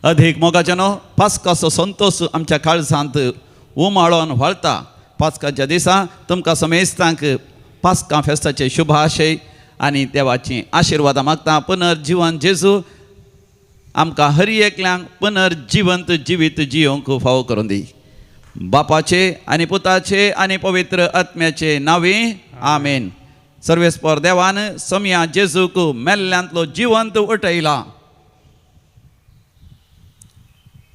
अधिक मोगाच्यानो पास्काचो संतोष आमच्या काळजांत उमाळोन व्हाळटा. पास्काच्या दिसा तुमकां समेस्तांक पास्का फेस्ताचे शुभ आशय आनी देवाची आशिर्वादां मागता. पुनर्जीवन जेजू आमकां हर एकल्यांक पुनर्जिवंत जिवीत जियोंक फावो करून दी. बापाचे आनी पुताचे आनी पवित्र आत्म्याचे नांवे आमेन. सर्वेस्पर देवान समया जेजूक मेल्ल्यांतलो जिवंत उठयला.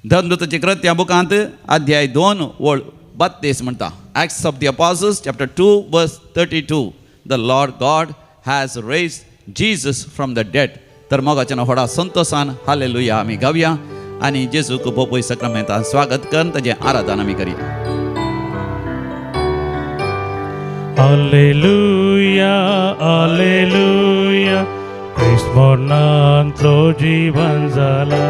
धर्मदूताची कृत्यां बुकांत अध्याय 2 वळ 32 म्हणटा. Acts of the Apostles chapter 2 verse 32. The Lord God has raised Jesus from the dead. तर मोगाच्या व्हडा संतोषान हालेलुया आमी गावया आनी जेजूक बोपोय सक्रामेंतान स्वागत करून ताजें आराधन आमी करया. Alleluia, Alleluia, Christmornantlo जीवन जाला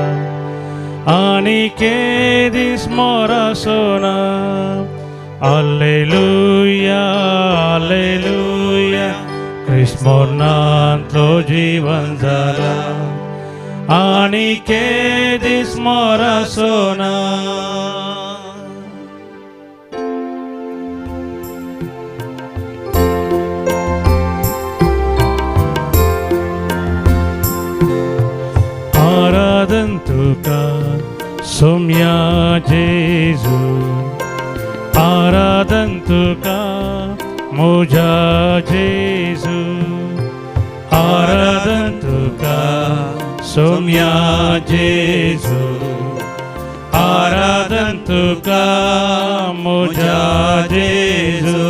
आणि केदीस मोरा सोना. Alleluia, Alleluia, Christmornantlo जीवन जाला आणि केदीस मोरा सोना. आराधन तुका सोम्या जेजू, आराधन तुका मोजा जेजू, आराधन तुका सोम्या जेजू, आराधन तुका मोजा जेजू.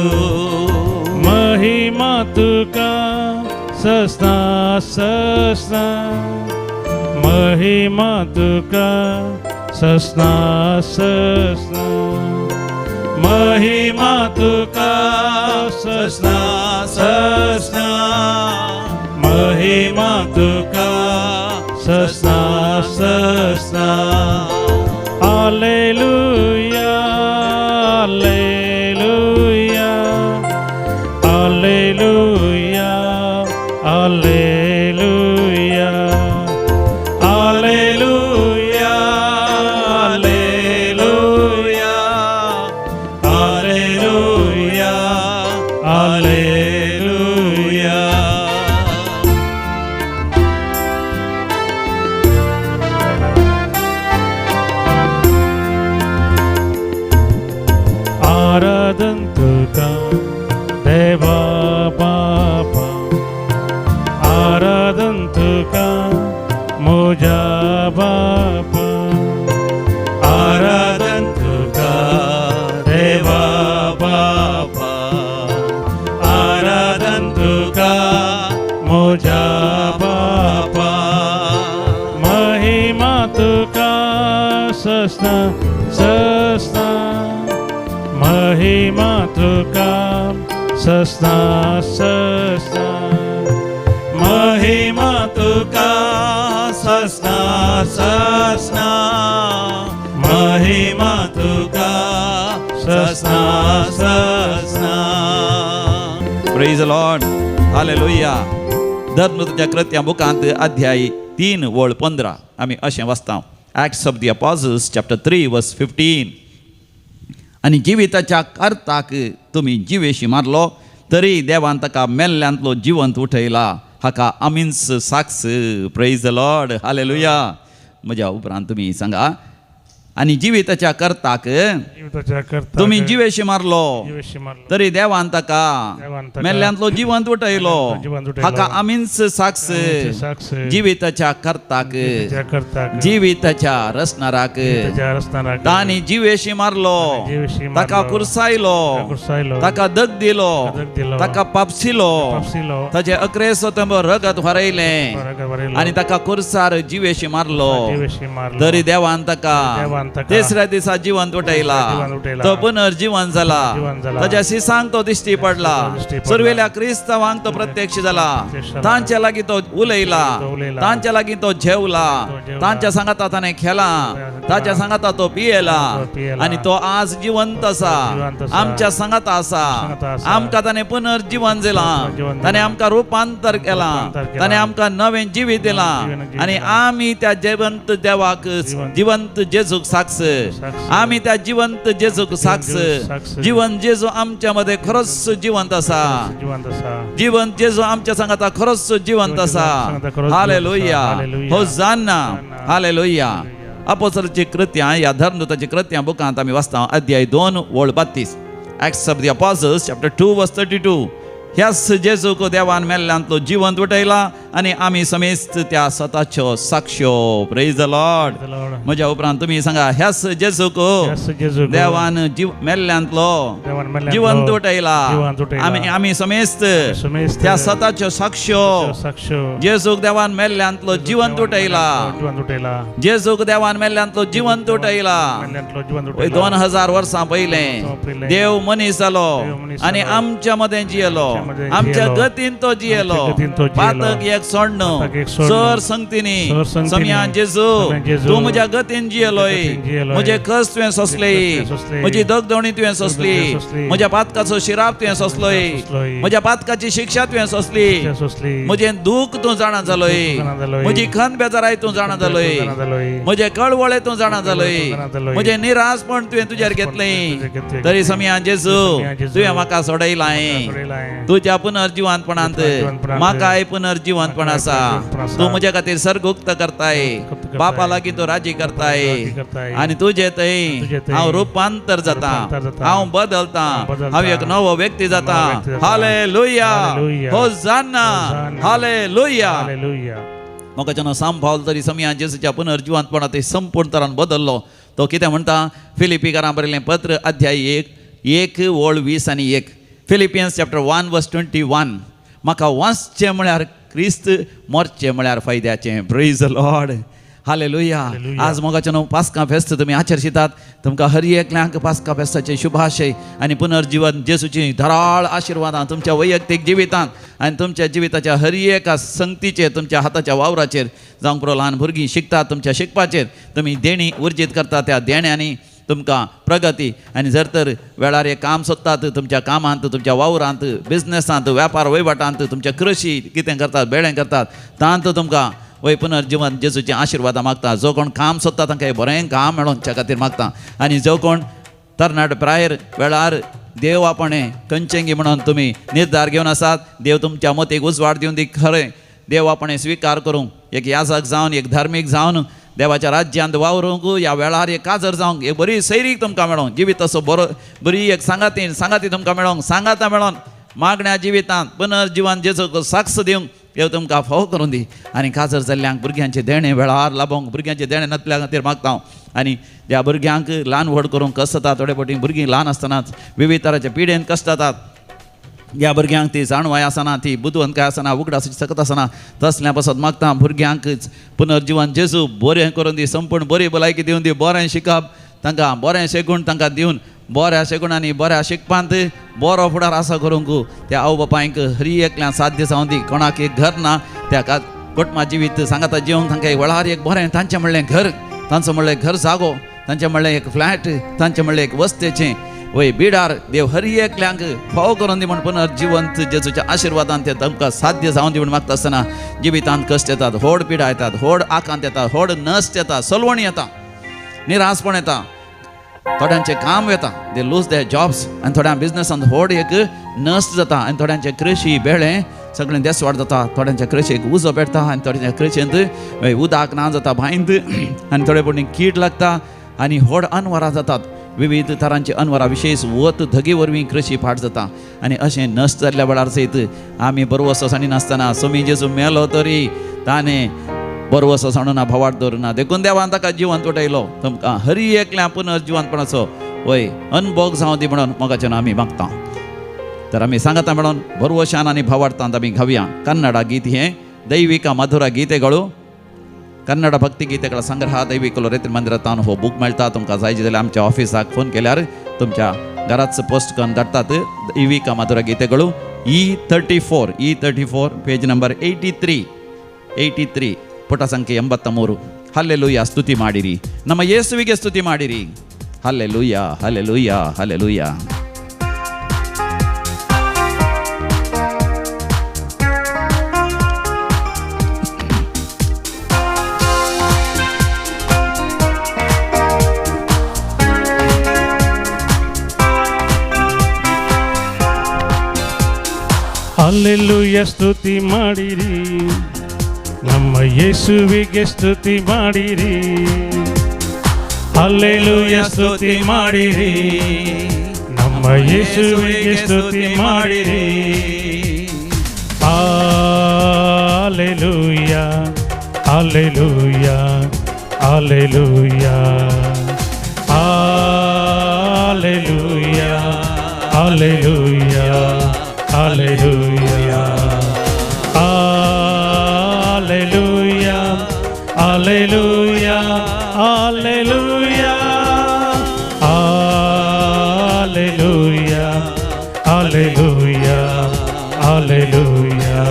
महिमा तुका सस्ना सस्ना, महिमा तुका सस्ना सस्ना, महिमा तुका सस्ना सस्ना, महिमा तुका सस्ना सस्ना. Alleluia, Alleluia, Alleluia, Alleluia, Alleluia, Alleluia, Alleluia, Alleluia. आराधन तुका देवा बापा, आराधन तुका मोजा बापा, आराधन तुका देवा बापा, आराधन तुका मोजा बापा. महिमा तुका सस्ना सस्ना, महिमा तुका सस्ना सस्ना, महिमा तुका सस्ना सस्ना, महिमा तुका सस्ना सस्ना. Praise the Lord, hallelujah. धर्मदूताच्या कृत्यां बुकांत अध्याय 3 वळ 15 आमी अशें वाचता. Acts of the Apostles chapter 3 verse 15. आणि जिविताच्या कर्ताक तुमी जिवेशी मारलो तरी देवान ताका मेल्ल्यांतलो जिवंत उठयला. हाका आमीन्स साक्ष. Praise the Lord, hallelujah. म्हज्या उपरांत तुमी सांगा. आणि जिविताच्या कर्ताक तुम्ही जिवेशी मारलो तरी देवान ताका मेल्ल्यांतलो जिवंत उठयलो. हाका आमीन्स साक्ष. जिविताच्या कर्ताक, जिविताच्या रचणाराक तांणी जिवेशी मारलो, ताका कुरसायलो, ताका दग दिलो, ताका पापसिलो, ताचे 11 सप्टेंबर रगत व्हरयलें आनी ताका कुरसार जिवेशी मारलो. तरी देवान ताका जिवंत का तिसऱ्या दिसा जिवंत उठयला जिवंत उठयला. तो पुनर्जीवन जाला जिवंत जाला. ताच्या सिसांक तो दिश्टी पडला दिश्टी पडला. सुरवेल्या क्रिस्तवांक तो प्रत्यक्ष जाला प्रत्यक्ष जाला. तांच्या लागीं तो उलयला तो उलयला. तांच्या लागीं तो जेवला तो जेवला. तांच्या सांगाता ताणें खेळा ताच्या सांगाता तो पियेला तो पियेला. आणि तो आज जिवंत आसा जिवंत आसा. आमच्या सांगाता आसा सांगाता आसा. आमकां ताणें पुनर्जीवन दिला पुनर्जीवन ताणें दिला. आमकां रुपांतर केला रुपांतर केला. ताणें आमकां नवें जिवीत दिला जीवन आणि दिला. आमी त्या जिवंत देवाक जिवंत जेजूक साक्ष साक्ष. आमी त्या जिवंत जेजूक साक्ष साक्ष. जिवंत जेजू आमच्या मध्ये खरोच जिवंत आसा जिवंत आसा. जिवंत जेजू आमच्या सांगाता खरोच जिवंत आसा सांगाता खरोच हालेलुया हालेलुया. होसाना हालेलुया अपोस्तलाची कृत्यां या धर्मदूताची कृत्यां बुकांत आमी वाचता अध्याय 2 वळ 32 Acts of the Apostles chapter 2 verse 32 ह्याच जेजूक देवान मेल्ल्यांतलो जिवंत उठयला आणि आमी समेस्त त्या स्वताच्यो साक्ष्यो praise the Lord The Lord. म्हज्या उपरांत तुम्ही सांगा ह्याच जेजूक ह्याच जेजूक देवान मेल्ल्यांतलो देवान मेल्ल्यांतलो जिवंत उठयला जिवंत उठयला. आमी समेस्त समेस्त त्या स्वताच्यो साक्ष्यो साक्ष जेजूक देवान मेल्ल्यांतलो जिवंत उठयला जिवंत उठयला. जेजूक देवान मेल्ल्यांतलो जिवंत उठयला मेल्ल्यांतलो जिवंत वय उठयला. 2000 वर्सां पयले पयलें. देव मनीस जालो देव मनीस आणि जालो. आमच्या मध्ये जियेलो मध्ये आमच्या जियेलो. गतीन तो जियेलो आमच्या गतीन तो जियेलो. पातक एक सोडणं पातक एक सोडणं. Sir संगतीनी sir संगतीनी. समयान जेजू समयान जेजू. तू म्हज्या गतीन जियेलोय गतीन जियेलोय. म्हजे कस तुवें सोंसले कस तुवें सोंसले. म्हजी दगदवणी तुवें सोंसली तुवें सोंसली. म्हज्या पातकाचो शिराप तुवें सोंसलोय सोंसलोय. म्हज्या पातकाची शिक्षा तुवें सोंसली शिक्षा सोंसली. म्हजें दूख तूं जाणा जालोय दूख तूं जाणा जालोय. म्हजी खंत बेजाराय तूं जाणा जालोय जाणा जालोय. म्हजे कळवळे तूं जाणा जालोय तूं जाणा जालोय. म्हजे निराशपण तुवें तुजेर घेतलें तुजेर घेतलें. तरी समयान जेजू समयान जेजू. तुवें म्हाका सोडयलाय सोडयलाय. तुझ्या पुनर्जीवंतपणांत पुनर्जीवंतपणांत म्हाकाय पुनर्जीवंतपण आसा पुनर्जीवंतपण आसा. तू म्हज्या खातीर सर्गुक्त करताय सर्गुक्त करताय. बापा लागीं तू राजी करताय राजी करताय. आनी तुजे थंय तुजे थंय हांव रूपांतर जाता रूपांतर जाता. हांव बदलता हांव बदलता. हांव एक नवो व्यक्ती जाता नवो व्यक्ती जाता. हालेलुया हालेलुया. होसाना होसाना. हालेलुया हालेलुया. मोगाच्यान सांब पावल तरी समया जेसूच्या पुनर्जीवंतपणांत ते संपूर्ण तरान बदललो तो कितें म्हणटा फिलिपिकारां बरयलें पत्र अध्याय 1 वळ 20 आनी 1 फिलिपियन्स चॅप्टर 1 वर्स 21 म्हाका वाचचें म्हळ्यार क्रिस्त मरचें म्हळ्यार फायद्याचें praise the Lord hallelujah hallelujah. आज मोगाच्यान पास्का फेस्त तुमी आचरशितात तुमकां हर एकल्यांक पास्का फेस्ताचे शुभाशय आनी पुनर्जीवन जेसूची धराळ आशिर्वादां तुमच्या वैयक्तीक जिवितांत आनी तुमच्या जिविताच्या हर एका संगतीचेर तुमच्या हाताच्या वावराचेर जावं पुरो ल्हान भुरगीं शिकतात तुमच्या शिकपाचेर तुमी देणी उर्जीत करता त्या देण्यांनी तुमकां प्रगती आनी जर तर वेळार एक काम सोदतात तुमच्या कामांत तुमच्या वावरांत बिझनसांत वेपार वैवाटांत तुमच्या कृशी कितें करतात बेडें करतात तांत तुमकां वय पुनर्जीवन जेजूचे आशिर्वाद मागता जो कोण काम सोदता तांकां बरें काम मेळोवच्या खातीर मागता आनी जो कोण तरणाट प्रायर वेळार देव आपणें कंचेंगी म्हणून तुमी निर्धार घेवन आसात देव तुमच्या मतीक उजवाड दिवन दी खरें देव आपणें स्विकार करूंक एक याजक जावन एक धार्मीक जावन देवाच्या राज्यांत वावरूंक ह्या वेळार एक काजर जावंक एक बरी सैरीक तुमकां मेळोंक जिवीत असो बरी एक सांगाती तुमकां मेळोंक सांगाता मेळोन मागण्या जिवितांत पुनर्जीवन जेजूक साक्ष दिवंक देव तुमकां फाव करून दी आनी काजर जाल्ल्यांक भुरग्यांचे देणे वेळार लाभोंक भुरग्यांचे देणे नसल्या खातीर मागता हांव आनी त्या भुरग्यांक ल्हान व्हड करूंक कस जाता थोडे फावटी भुरगीं ल्हान आसतनाच विविध तरांचे पिडेन कश्ट जातात ह्या भुरग्यांक ती जाणवाय आसना ती बुदवंतकाय आसना उगडासाची सकत आसना तसल्या पासत मागता भुरग्यांक पुनर्जीवन जेजू बरें करून दी संपूर्ण बरी भलायकी दिवन दी बरें शिकप तांकां बरें शेगूण तांकां दिवन बऱ्या शेगुणांनी बऱ्या शिकपांत बरो फुडार आसा करूंक त्या आवय बापायक हर एकल्यान साध्य जावन दी कोणाक एक घर ना त्या कुटुंबा जिवीत सांगाता जेवंक तांकां एक वेळार एक बरें तांचें म्हणलें घर तांचो म्हणलें घर जागो तांचें म्हणलें एक फ्लॅट तांचें म्हणलें एक वस्तेचें वय बिडार देव हर एकल्यांक फाव करून दी म्हण पुनर्जीवंत जेजूच्या आशिर्वादान ते तुमकां साध्य जावन दी म्हण मागता आसतना जिवितांत कश्ट येतात व्हड पिडा येतात व्हड आकांत येता व्हड नश्ट येता सलवण येता निराशपण येता थोड्यांचे काम येता दे लूज दे जॉब्स आनी थोड्या बिझनसांत व्हड एक नश्ट जाता आनी थोड्यांचे कृशी बेळें सगळें देसवाड जाता थोड्यांच्या कृशेक उजो पेटता आनी थोड्यांच्या कृशेंत उदक ना जाता भायंत आनी थोडे फावटी कीड लागता आनी व्हड अनवरां जातात विविध तरांची अनवरां विशेश वत धगे वरवीं कृशी फाट जाता आनी अशें नश्ट जाल्ल्या वेळार सयत आमी बरवसो साणी नासतना सोमी जेजू मेलो तरी ताणें बरवसो साणून भावाट दवरुना देखून देवान ताका जिवंत उठयलो तुमकां हर एकल्या पुनर्जीवंतपणाचो वय अनुभव जावं दी म्हणून मोगाच्यान आमी मागता तर आमी सांगता म्हणून बरवशान आनी भावार्थांत आमी घावया कन्नडा गीत हें दैविका मधुरा गीतेಗಳು कन्नड भक्तिगीतेಗಳ संग्रह दैविक लोरेत्र मंदिरात तान हो बुक मेळटा तुमकां जाय जाल्यार आमच्या ऑफिसाक फोन केल्यार तुमच्या घराच पोस्ट करून धाडटात ईविका मधुर गीतेಗಳು E34 ಪೇಜ್ ನಂಬರ್ 83 ಪುಟ ಸಂಖ್ಯೆ 83. ಹಲ್ಲೆಲೂಯಾ, ಸ್ತುತಿ ಮಾಡಿರಿ, ನಮ್ಮ ಯೇಸುವಿಗೆ ಸ್ತುತಿ ಮಾಡಿರಿ. Hallelujah, hallelujah, hallelujah. ಹಲ್ಲೆಲೂಯಾ, ಸ್ತುತಿ ಮಾಡಿರಿ, ನಮ್ಮ ಯೇಸುವಿಗೆ ಸ್ತುತಿ ಮಾಡಿರಿ. ಹಲ್ಲೆಲೂಯಾ, ಸ್ತುತಿ ಮಾಡಿರಿ, ನಮ್ಮ ಯೇಸುವಿಗೆ ಸ್ತುತಿ ಮಾಡಿರಿ. Hallelujah, hallelujah, hallelujah, hallelujah, hallelujah, hallelujah, hallelujah, hallelujah, hallelujah, hallelujah, hallelujah, hallelujah,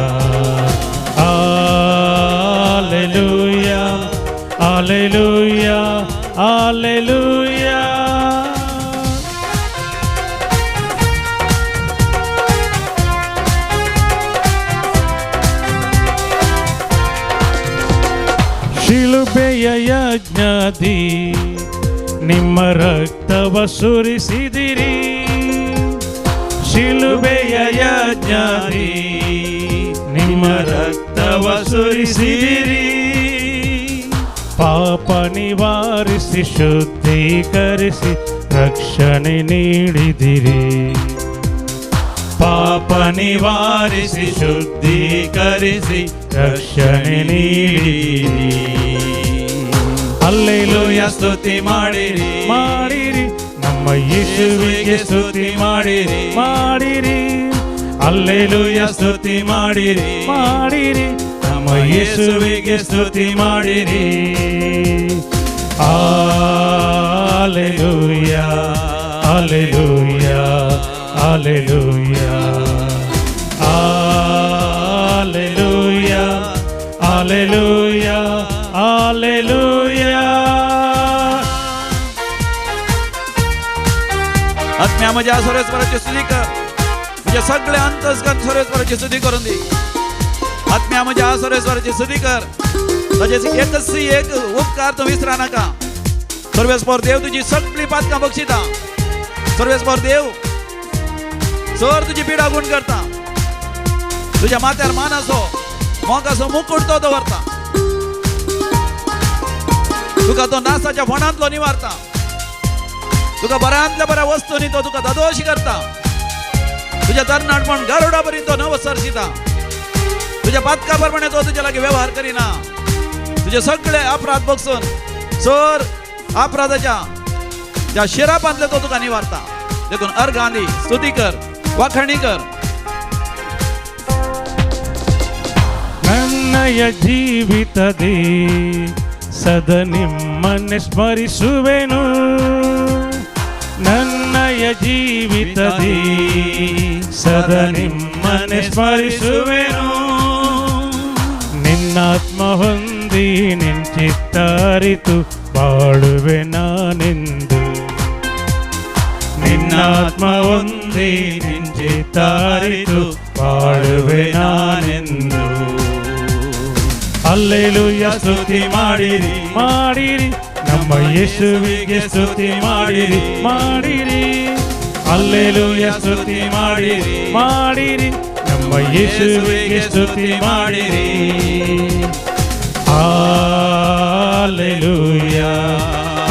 hallelujah, hallelujah, hallelujah. ಶಿಲುಬೆಯ ಯಜ್ಞದಿ ನಿಮ್ಮ ರಕ್ತವ ಸುರಿಸಿದಿರಿ. ಶಿಲುಬೆಯ ಯಜ್ಞದಿ ನಿಮ್ಮ ರಕ್ತವ ಸುರಿಸಿದಿರಿ. ಪಾಪ ನಿವಾರಿಸಿ ಶುದ್ಧೀಕರಿಸಿ ರಕ್ಷಣೆ ನೀಡಿದಿರಿ. ಪಾಪ ನಿವಾರಿಸಿ ಶುದ್ಧೀಕರಿಸಿ ರಕ್ಷಣೆ ನೀಡಿರಿ. ಹಲ್ಲೆಲೂಯಾ, ಸ್ತುತಿ ಮಾಡಿರಿ, ಮಾಡಿರಿ, ನಮ್ಮ ಯೇಸುವಿಗೆ ಸ್ತುತಿ ಮಾಡಿರಿ, ಮಾಡಿರಿ. ಹಲ್ಲೆಲೂಯಾ, ಸ್ತುತಿ ಮಾಡಿರಿ, ಮಾಡಿರಿ, ನಮ್ಮ ಯೇಸುವಿಗೆ ಸ್ತುತಿ ಮಾಡಿರಿ. Hallelujah, hallelujah, hallelujah, hallelujah, hallelujah, hallelujah. आत्म्या माझ्या सर्वेश्वराची स्तुती कर, म्हणजे सगळे अंतस्करण सर्वेश्वराची स्तुती करून दे. आत्म्या माझ्या सर्वेश्वराची स्तुती कर, ताजेच एकच एक उपकार तू विसरा नका. सर्वेश्वर देव तुझी सगळी पातकां बक्षिता. सर्वेश्वर देव सर तुझी पिडा गुण करता. तुझ्या माथ्यार मान असो, मोग असो, मुकुट तो दवरता. तुका तो नासाच्या फोंडांतलो निवारता. तुका बऱ्यांतल्या बऱ्या वस्तूंनी तो तुका ददोशी करता. तुझ्या तरणाटपण गारुडा पर्यंत तो नव सरसिता. तुझ्या पातका प्रमाणे तो तुझ्या लागी व्यवहार करिना. तुझे सगळे अपराध बगसून सर अपराधाच्या त्या शिरापांतले तो तुका निवारता. देखून अर्घांदी स्तुती कर, वाखणी कर. ನನ್ನಯ ಜೀವಿತದಿ ಸದ ನಿಮ್ಮನ್ನೇ ಸ್ಮರಿಸುವೆನು. ನನ್ನಯ ಜೀವಿತದಿ ಸದ ನಿಮ್ಮನ್ನೇ ಸ್ಮರಿಸುವೆನು. ನಿನ್ನಾತ್ಮ ಹೊಂದಿ ನಿಂಚಿತ್ತರಿತು ಬಾಳುವೆ ನಾನೆಂದು. ನಿನ್ನಾತ್ಮ ಹೊಂದಿ ನಿಂಚಿತ್ತರಿತು ಬಾಳುವೆ ನಾನೆಂದು. ಹಲ್ಲೆಲೂಯಾ, ಸ್ತುತಿ ಮಾಡಿರಿ, ಮಾಡಿರಿ, ನಮ್ಮ ಯೇಸುವಿಗೆ ಸ್ತುತಿ ಮಾಡಿರಿ, ಮಾಡಿರಿ. ಹಲ್ಲೆಲೂಯಾ, ಸ್ತುತಿ ಮಾಡಿರಿ, ಮಾಡಿರಿ, ನಮ್ಮ ಯೇಸುವಿಗೆ ಸ್ತುತಿ ಮಾಡಿರಿ. Hallelujah,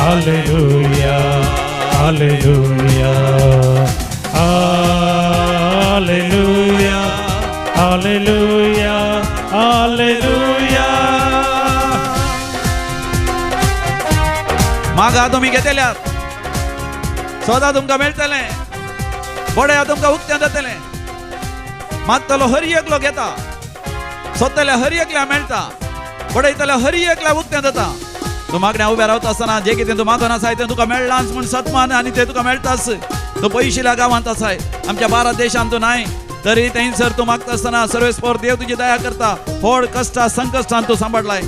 hallelujah, hallelujah, hallelujah, hallelujah, hallelujah. मागा तुम्ही घेतल्यात, सदा तुमका मेळटले, बड्या तुमका उक्त्या जातले. मागतलो हर एकलो घेता, सोदतल्या हर एकल्या मेळटा. पडयतल्या हर एकल्या उक्तें जाता. तूं मागण्या उबें रावता आसतना जें कितें तूं मागून आसाय तें तुका मेळ्ळांच म्हूण सत्मान आनी तें तुका मेळटाच. तूं पयशिल्या गांवांत आसाय, आमच्या भारत देशांत तूं नाय, तरी थंयसर तूं मागता आसतना सर्वेस्पर देव तुजी दया करता. व्हड कश्टां संकश्टांत तूं सांबाळलाय.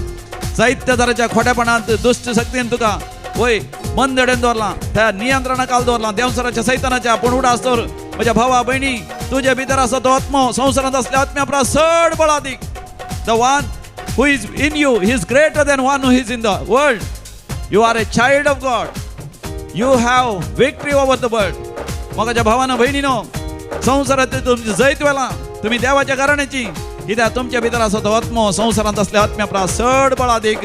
जायत्या तरांच्या खोटेपणांत दुश्ट शक्तीन तुका वय बंदडेन दवरलां, त्या नियंत्रणा खाल दवरलां देवसराच्या सैतानाच्या. पूण उडास तर म्हज्या भावा भयणी, तुजे भितर आसा तो आत्मो संवसारांत असल्या आत्म्या परस चड बळादीक. The one who is in you, he is greater than one who is in the world. You are a child of God. You have victory over the world. मोगाच्या भावानो भयणीनो, संवसारांत तुमची जैत वेला, तुम्ही देवाच्या घराण्याची, कित्याक तुमच्या भितर आसा तो आत्मो संवसारांत असल्या आत्म्या परस चड बळादीक.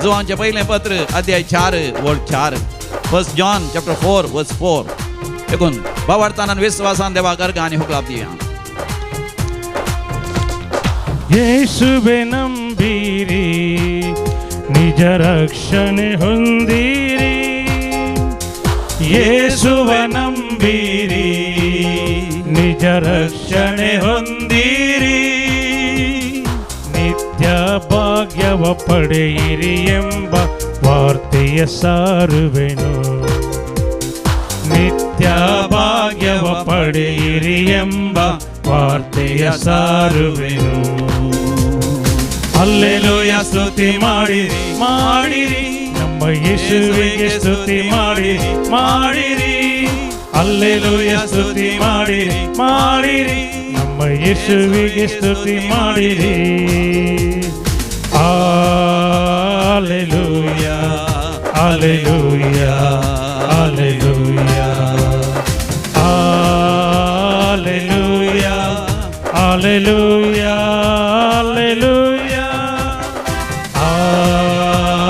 जोहांचें पयलें पत्र अध्याय 4 वळ 4. 1 John chapter 4 verse 4. देखून भावार्थान आनी विश्वासान देवा गर्ग आनी हुकलाब दिया. ಯೇಸುವೆ ನಂಬಿರಿ, ನಿಜ ರಕ್ಷಣೆ ಹೊಂದಿರಿ. ಯೇಸುವೆ ನಂಬಿರಿ, ನಿಜ ರಕ್ಷಣೆ ಹೊಂದಿರಿ. ನಿತ್ಯ ಭಾಗ್ಯವ ಪಡೆಯಿರಿ ಎಂಬ ವಾರ್ತೆಯ ಸಾರುವೆನು. ನಿತ್ಯ ಭಾಗ್ಯವ ಪಡೆಯಿರಿ ಎಂಬ ವಾರ್ತೆಯ ಸಾರುವೆನು. ಹಲ್ಲೆಲೂಯ ಸ್ತುತಿ ಮಾಡಿರಿ ಮಾಡಿರಿ, ನಮ್ಮ ಯೇಸುವಿಗೆ ಸ್ತುತಿ ಮಾಡಿರಿ ಮಾಡಿರಿ. ಹಲ್ಲೆಲೂಯ ಸ್ತುತಿ ಮಾಡಿರಿ ಮಾಡಿರಿ, ನಮ್ಮ ಯೇಸುವಿಗೆ ಸ್ತುತಿ ಮಾಡಿರಿ. Hallelujah hallelujah hallelujah hallelujah, hallelujah, hallelujah,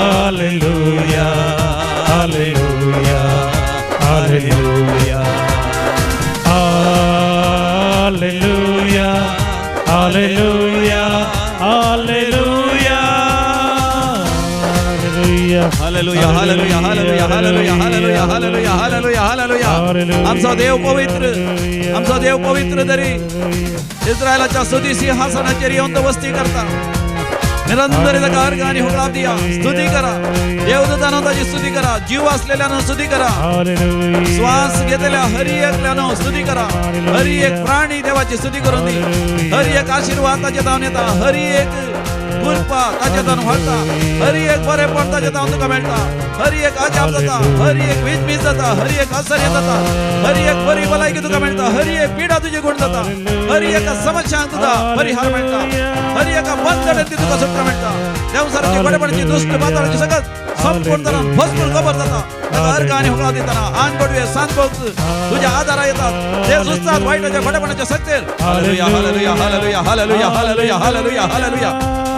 hallelujah, hallelujah, hallelujah, hallelujah, hallelujah, Hallelujah, hallelujah, hallelujah, hallelujah, hallelujah, hallelujah, hallelujah, hallelujah. आमचा देव पवित्र, आमचा देव पवित्र तरी इस्रायलाच्या स्तुती सिंहासनाचेर येवन वस्ती करता. निरंतर ताका अर्घ आनी हुकलाब दिया. स्तुती करा, देवदूतानो ताची स्तुती करा, जीव असलेल्यानो स्तुती करा, श्वास घेतलेल्या हर एकल्यानो स्तुती करा. हर एक प्राणी देवाची स्तुती करून दी. हर एक आशीर्वाद ताचे जावन येता, हर एक कृपा ताचे जावन व्हरता, हर एक बरेपण ताचे जावन तुका मेळटा. हर एक अजाप जाता, हर एक वीज जाता, हर एक आश्चर्य जाता, हर एक बरी भलायकी तुका मेळटा, हर एक पिडा तुजी गुण जाता, हर एका समस्यांक तुका परिहार मेळटा, हर एका बंधनांतली तुका सुटका मेळटा. देवसाराची बडेपणाची दुष्ट पाताळाची सगळं संपूर्णपणान भस्म खबर जाता. ताका अर्घ आनी हुकलाब दितना आन पडवे सांत भोग तुझ्या आदारा येतात. ते सुस्तात वाईटाच्या बडेपणाच्या सत्तेर. हालेलुया हालेलुया हालेलुया हालेलुया हालेलुया हालेलुया hallelujah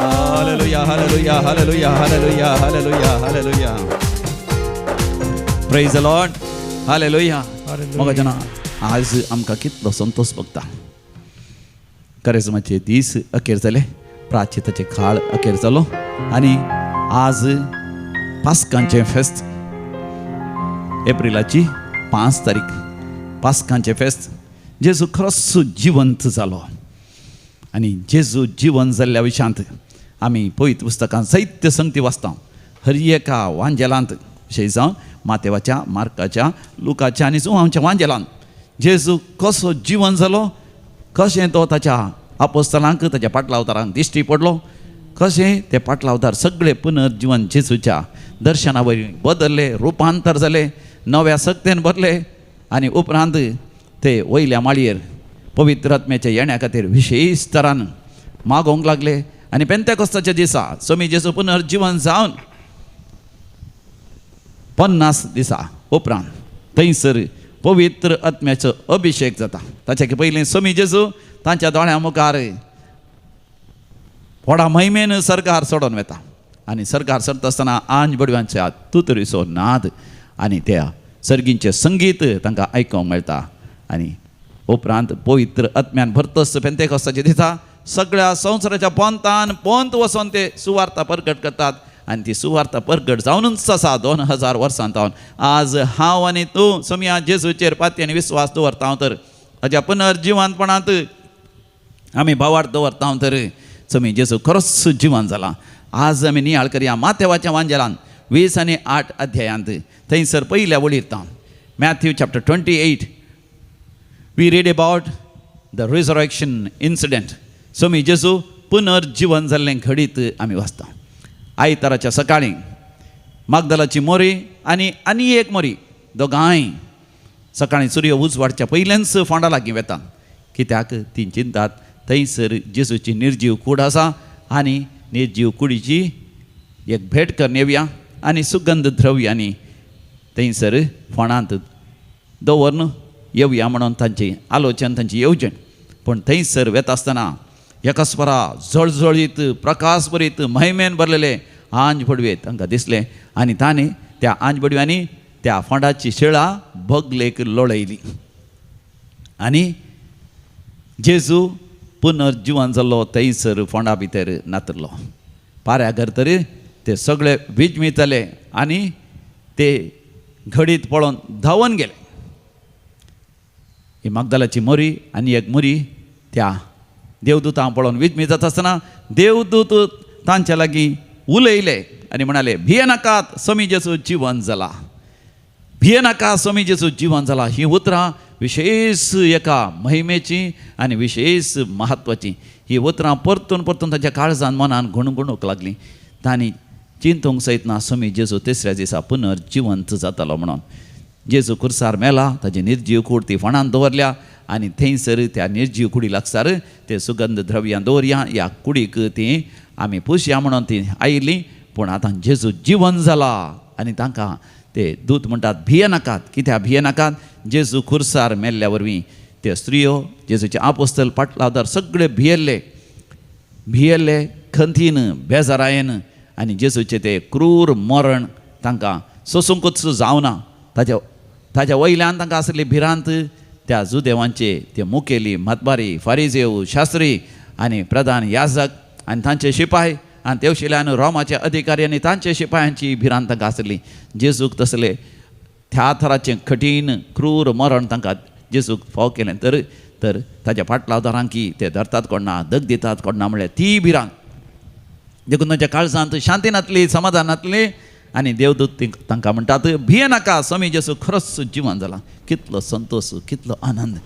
Hallelujah, hallelujah, hallelujah, hallelujah, hallelujah, hallelujah. Praise the Lord. Hallelujah. मग जना आज आमकां कितलो संतोष भोगता. करेजमाचे दीस अखेर जाले, प्राचिताचे काळ अखेर जालो आनी आज पास्कांचे फेस्त, एप्रिलाची 5 तारीख पास्कांचे फेस्त. जेजू खरोच जिवंत जालो आनी जेजू जिवंत जाल्ल्या विशयांत आमी पवित्र पुस्तकांत जायत्यो संगती वाचता. हर एका वांजेलांत विशय जावन मातेवाच्या, मार्काच्या, लुकाच्या आनी जोहांच्या वांजेलांत जेजू कसो जिवंत जालो, कशें तो ताच्या आपोस्तलांक ताच्या पाटलावतारांक दिश्टी पडलो, कशें ते पाटलावतार सगळे पुनर्जीवन जेजूच्या दर्शना वरवीं बदलले, रुपांतर जाले, नव्या सक्तेन भरले आनी उपरांत ते वयल्या माळयेर पवित्र आत्म्याच्या येण्या खातीर विशेश तरान मागोवंक लागले. आनी पेंतेकोस्ताच्या दिसा स्वामी जेजू पुनर्जीवन जावन 50 दिसा उपरांत थंयसर पवित्र आत्म्याचो अभिषेक जाता. ताचे पयलीं स्वामी जेजू तांच्या दोळ्या मुखार व्हडा महिमेन सरकार सोडून वता आनी सरकार सरता आसतना आंज बडव्यांच्या तुतरीचो नाद आनी त्या सर्गींचें संगीत तांकां आयकोंक मेळटा. आनी उपरांत पवित्र आत्म्यान भरतस पेंतेकोस्ताच्या दिसा सगळ्या संवसाराच्या पंतान पंत वचोन ते सुवार्ता प्रकट करतात आनी ती सुवार्ता प्रकट जावनूच आसा 2000 वर्सांतावन. आज हांव आनी तूं सोम्या जेजूचेर पातयेन विस्वास दवरता तर हाच्या पुनर्जिवंतपणांत आमी भावार्थ दवरता तर सोमी जेजू खरोच जिवन जाला. आज आमी नियाळ करया माथेवाच्या वांजेलान 20 आनी 8 अध्यायांत थंयसर पयल्या वळीरता Matthew chapter 28 we read about the resurrection incident. स्वामी जेजू पुनर्जीवन जाल्लें घडीत आमी वाचता. आयताराच्या सकाळीं मागदलाची मोरी आनी एक मोरी दोगांय सकाळीं सूर्य उजवाडच्या पयल्याच फोंडा लागीं वेता. कित्याक ती चिंतात थंयसर जेजूची निर्जीव कूड आसा आनी निर्जीव कुडीची एक भेट करून येवया आनी सुगंध द्रव्यांनी थंयसर फोंडांत दवरून येवया म्हणून तांची आलोचन तांची येवजण. पूण थंयसर वेता आसतना एकस्परा जळजळीत प्रकाश भरीत महिमेन भरलेले आंज पडवे तांकां दिसले आनी तांणी त्या आंज पडव्यांनी त्या फोंडाची शिळा भगलेक लोळयली आनी जेजू पुनर्जीवन जाल्लो थंयसर फोंडा भितर नातरलो. पाऱ्या घर तरी ते सगळे विजमितले आनी ते घडीत पळोवन धांवन गेले. ही मागदलाची मोरी आनी एक मोरी त्या देवदूतां पळोवन विजमी जाता आसतना देवदूत तांच्या लागीं उलयले आनी म्हणाले भियेनाकात स्वामी जेजू जिवन जाला. भियेनाका स्वामी जेजू जिवन जाला. ही उतरां विशेष एका महिमेची आनी विशेष म्हत्वाची. ही उतरां परतून परतून तांच्या काळजान मनान घुणघुणूंक लागलीं. तांणी चिंतूंक सयत ना स्वामी जेजू तिसऱ्या दिसा पुनर्जिवंत जातालो म्हणून. जेजू कुर्सार मेला ताची निर्जीव कूड ती फोंडांत दवरल्या आनी थंयसर त्या निर्जीव कुडी लागसार ते सुगंध द्रव्यां दवरया. ह्या कुडीक ती आमी पुसया म्हणून ती आयिल्ली. पूण आतां जेजू जिवन जाला आनी तांकां ते दूत म्हणटात भियेनाकात. कित्याक भियेनाकात? जेजू खुर्सार मेल्ल्या वरवीं ते स्त्रियो जेजूचे आपोस्तल पाटलादार सगळे भियेल्ले खंतीन बेजारायेन आनी जेजूचे ते क्रूर मरण तांकां सोंसूंकूच जावना. ताच्या वयल्यान तांकां आसली भिरांत त्या जुदेवांचे ते मुखेली मतबारी फारिजेव शास्त्री आनी प्रधान याजक आनी तांचे शिपाय आनी तेवशिल्यान रोमाचे अधिकारी आनी तांचे शिपायांची भिरांत तांकां आसली. जेजूक तसले त्या थराचें कठीण क्रूर मरण तांकां जेजूक फाव केलें तर ताच्या फाटलादारांकी ते धरतात कोणना दग दितात कोणना म्हळ्यार ती भिरांत देखून तांच्या काळजांत शांती नातली समाधान नातली. आनी देवदूत तांकां म्हणटात भियेनाका स्वामी जेजू खरोच जिवन जाला. कितलो संतोश कितलो आनंद.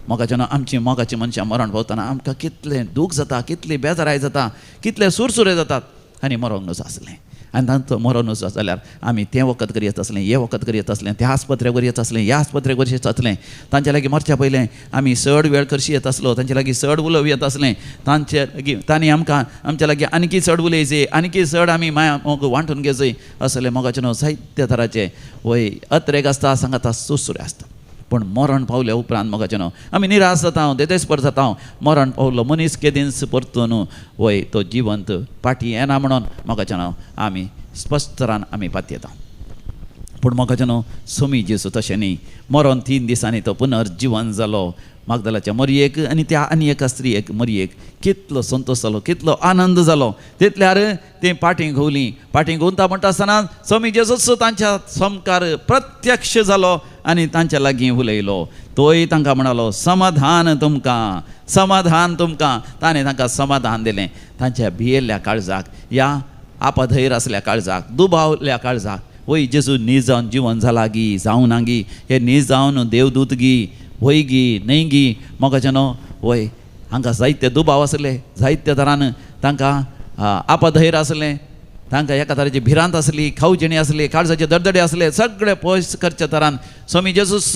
मोगाची मनशां मरण पावतना आमकां कितलें दूख जाता कितली बेजाराय जाता कितले सुरसुरे जातात आनी मरोंक नजो आसलें. आनी तांचो मरण नजो जाल्यार आमी तें वखद करी येता आसलें हें वखद करी येता आसलें त्या आस्पत्र्याक वरी येता आसलें ह्या आस्पत्र्याक वरी येता आसलें. तांचे लागीं मरच्या पयलें आमी चड वेळ करशी येता आसलो. तांचे लागीं चड उलोव येता आसलें. तांचे लागीं तांणी आमकां आमच्या लागीं आनीकी चड उलयचें आनीकी चड आमी माया मोग वांटून घेवचें असलें मोगाचें न्हू जायत्य तराचें वय अत्रेक आसता सांगाता सुसुरे आसता. पूण मरण पावल्या उपरांत मोगाचें न्हू आमी निराश जाता देदेस्पर जाता. मरण पावलो मनीस केदींच परतून वय तो जिवंत पाटी येना म्हणून मोगाचें न्हू आमी स्पश्ट तरान आमी पातयेता. पूण मोगाचें न्हू स्वामी जेजू तशें न्ही. मरण 3 दिसांनी तो पुनर्जीवन जालो. मागदलाच्या मरयेक आनी त्या आनी एका स्त्रियेक मरयेक कितलो संतोश जालो कितलो आनंद जालो. तितल्यार ते पाटी घुंवली. पाटी घुंवता म्हणटा आसतना स्वामी जेजूच तांच्या समकार प्रत्यक्ष जालो आनी तांच्या लागीं उलयलो. तोय तांकां म्हणालो समाधान तुमकां समाधान तुमकां. ताणें तांकां समाधान दिलें. तांच्या भियेल्ल्या काळजाक ह्या आपधैर आसल्या काळजाक दुबावल्या काळजाक वय जेजू न्ही जावन जिवन जाला गी जावं ना गी हे न्ही जावन देवदूत गी वय गी न्हय गी मोगाचें न्हू वय हांकां जायते दुबाव आसले जायत्या तरान तांकां आपधैर आसलें. तांकां एका तरेची भिरांत आसली खावजिणी आसली काळजाचे दडदडे आसले सगळे पयस करच्या तरान स्वामी जेजूस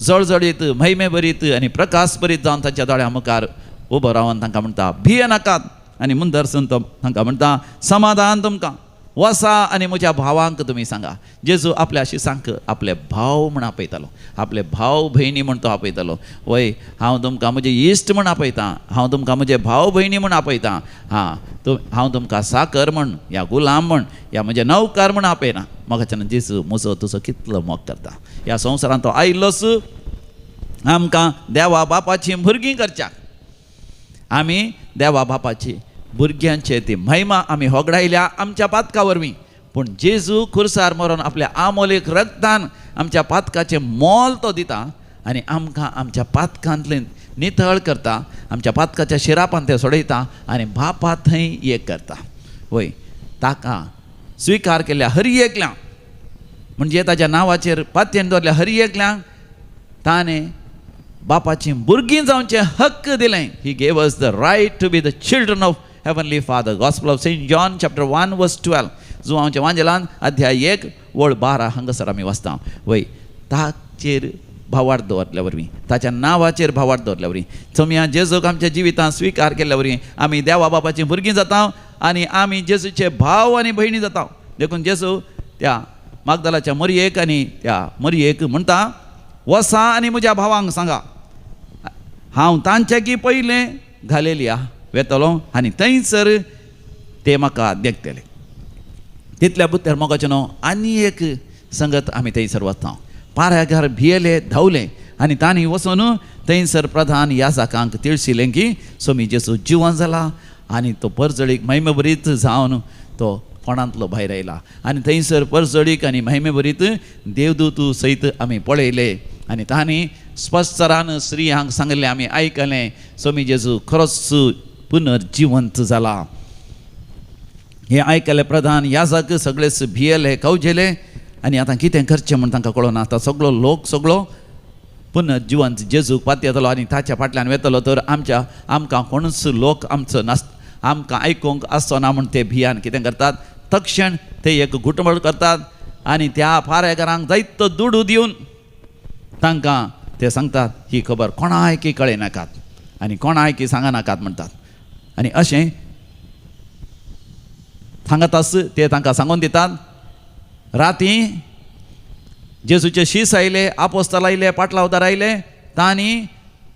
जळजळीत महिमे भरीत आनी प्रकाश भरीत जावन तांच्या दोळ्या मुखार उबो रावन तांकां म्हणटा भियेनाकात. आनी मुंदरसून तो तांकां म्हणटा समाधान तुमकां. वसा आनी म्हज्या भावांक तुमी सांगा. जेजू आपल्या शिसांक आपले भाव म्हण आपयतालो. आपले भाव भयणी म्हण तो आपयतालो. वय हांव तुमकां म्हजे इश्ट म्हण आपयतां. हांव तुमकां म्हजे भाव भयणी म्हण आपयतां. हांव तुमकां साकर म्हण या गुलाम म्हण या म्हजे नौकार म्हण आपयना. मोगाच्यान जेजू म्हजो तुजो कितलो मोग करता. ह्या संवसारांत तो आयिल्लोच आमकां देवा बापाची भुरगीं करच्याक. आमी देवा बापाची भुरग्यांचे ती महिमा आमी होगडायल्या आमच्या पातका वरवीं. पूण जेजू खुर्सार मरून आपल्या आमोलेक रक्तान आमच्या पातकाचें मोल तो दिता आनी आमकां आमच्या पातकांतल्यान नितळ करता. आमच्या पातकाच्या शिरापान ते सोडयता आनी बापा थंय एक करता. वय ताका स्विकार केल्या हर एकल्यांक, म्हणजे ताच्या नांवाचेर पातयेन दवरल्या हर एकल्यांक ताणें बापाची भुरगीं जावचे हक्क दिलें. He gave us the right to be the children of heavenly father. Gospel of saint John chapter 1 verse 12. जो आमच्या वांजेलान अध्याय 1 वळ 12 हांगासर आमी वाचता. वय ताचेर भावार्थ दवरल्या वरवीं, ताच्या नांवाचेर भावार्थ दवरल्या वरवीं, तुमी जेजूक आमच्या जिवितांत स्विकार केल्ल्या वरवीं आमी देवा बापाचीं भुरगीं जाता आनी आमी जेजूचे भाव आनी भयणी जाता. देखून जेजू त्या मागदलाच्या मरयेक आनी त्या मरयेक म्हणटा, वसा आनी म्हज्या भावांक सांगा हांव तांच्याकी पयलें घालेलिया वेतलो आनी थंयसर ते म्हाका देखतले. तितल्या बुद्ध्यार मोगाचें न्हू आनी एक संगत आमी थंयसर वता. पाऱ्यागार भियेले धांवले आनी तांणी वचून थंयसर प्रधान याजकांक तिळशिलें की सोमी जेजू जिवंत जाला आनी तो परजळीक महिमेभरीत जावन तो कोणांतलो भायर आयला. आनी थंयसर परजळीक आनी महिमेभरीत देवदूत सयत आमी पळयले आनी तांणी स्पश्टरान स्त्रियांक सांगलें आमी आयकलें सोमी जेजू खरोच पुनर्जिवंत जाला. हे आयकले प्रधान याजक सगळेच भियेले कवजेले आनी आतां कितें करचें म्हूण तांकां कळना. आतां सगळो लोक सगळो पुनर्जिवंत जेजूक पातयतलो आनी ताच्या फाटल्यान वेतलो तर आमकां कोणूच लोक आमकां आयकूंक आसचो ना म्हूण ते भियान कितें करतात, तक्षण ते एक घुटमळ करतात आनी त्या पारेकारांक जायतो दुडू दिवन तांकां ते सांगतात ही खबर कोणायकी कळयनाकात आनी कोणायकी सांगनाकात म्हणटात. आनी अशें सांगतास ते तांकां सांगून दितात. राती जेजूचे शीस आयले, आपोस्तल आयले, पाटलावदार आयले, तांणी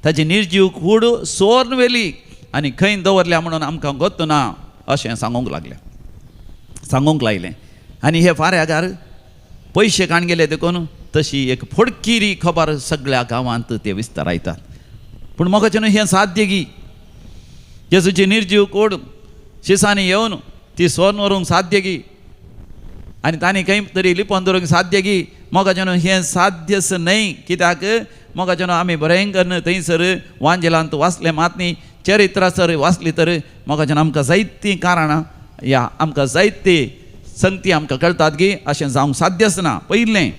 ताची निर्जीव कूड सोर्न व्हेली आनी खंय दवरल्या म्हणून आमकां गोत्त ना अशें सांगूंक लायलें. आनी हे फाऱ्यागार पयशे काण गेले देखून तशी एक फोडकिरी खबर सगळ्या गांवांत ते विस्तारायतात. पूण मोगाचें न्हू हें साध्य की जेजूची निर्जीव कूड शिसांनी येवन ती सोर्न व्हरूंक साध्य की आनी तांणी खंय तरी लिपोवन दवरूंक साध्य की. मोगाचें न्हू हें साध्यच न्हय. कित्याक मोगाचें न्हू आमी बरेंकर थंयसर वांजेलांत वाचलें मात न्ही चरित्रासर वाचली तर मोगाचें न्हू आमकां जायतीं कारणां आमकां जायती संगती आमकां कळटात की अशें जावंक साध्यच ना. पयलें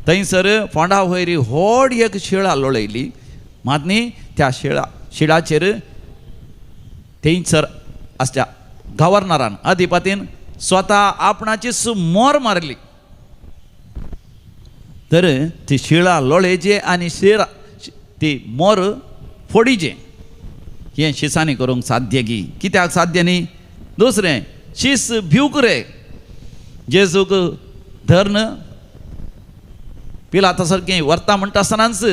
थंयसर फोंडा वयरी व्हड एक शिळा लोळयली मात न्ही त्या शिळाचेर थंयसर आसच्या गव्हर्नरान अधिपतीन स्वता आपणाचीच मोर मारली. तर ती शिळा लोळयचे आनी ती मोर फोडीचे हें शिसांनी करूंक साध्य की. कित्याक साध्य न्ही? दुसरें शीस भिवूक रे. जेजूक धर्न पिलाता सारकें व्हरता म्हणटा आसतनाच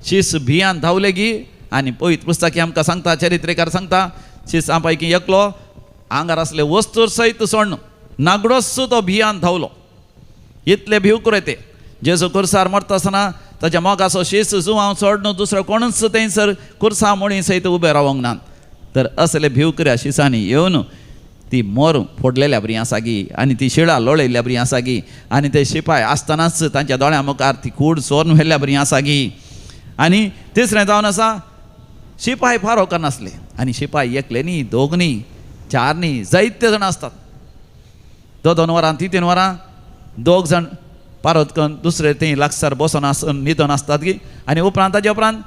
शीस भियान धांवले की आनी पवित्र पुस्तकी आमकां सांगता, चरित्रेकार सांगता, शिसां पैकी एकलो आंगार आसले वस्तूर सयत सोडून नागडोच तो भियान धांवलो. इतले भिवूक रे ते. जेजू कुर्सार मरता आसतना ताच्या मोगाचो शीस जुवांव सोडून दुसरो कोणूच थंयसर कुर्सा मोळी सयत उबे रावंक ना. तर असले भिवकऱ्या शिसांनी येवन ती मोर फोडलेल्या बरी आसा गी आनी ती शिळा लोळयल्ल्या बरी आसा गी आनी ते शिपाय आसतनाच तांच्या दोळ्या मुखार ती कूड सोर्न व्हेल्ल्या बरी आसा गी. आनी तिसरें जावन आसा शिपाय फारो करनासले आनी शिपाय एकले न्ही, दोग न्ही, चार न्ही, जायते जाण आसतात. 2 वरां 3 वरां 2 जाण पारोत करून दुसरे थंय लागसार बसून न्हिदोन आसतात की आनी उपरांत ताजे उपरांत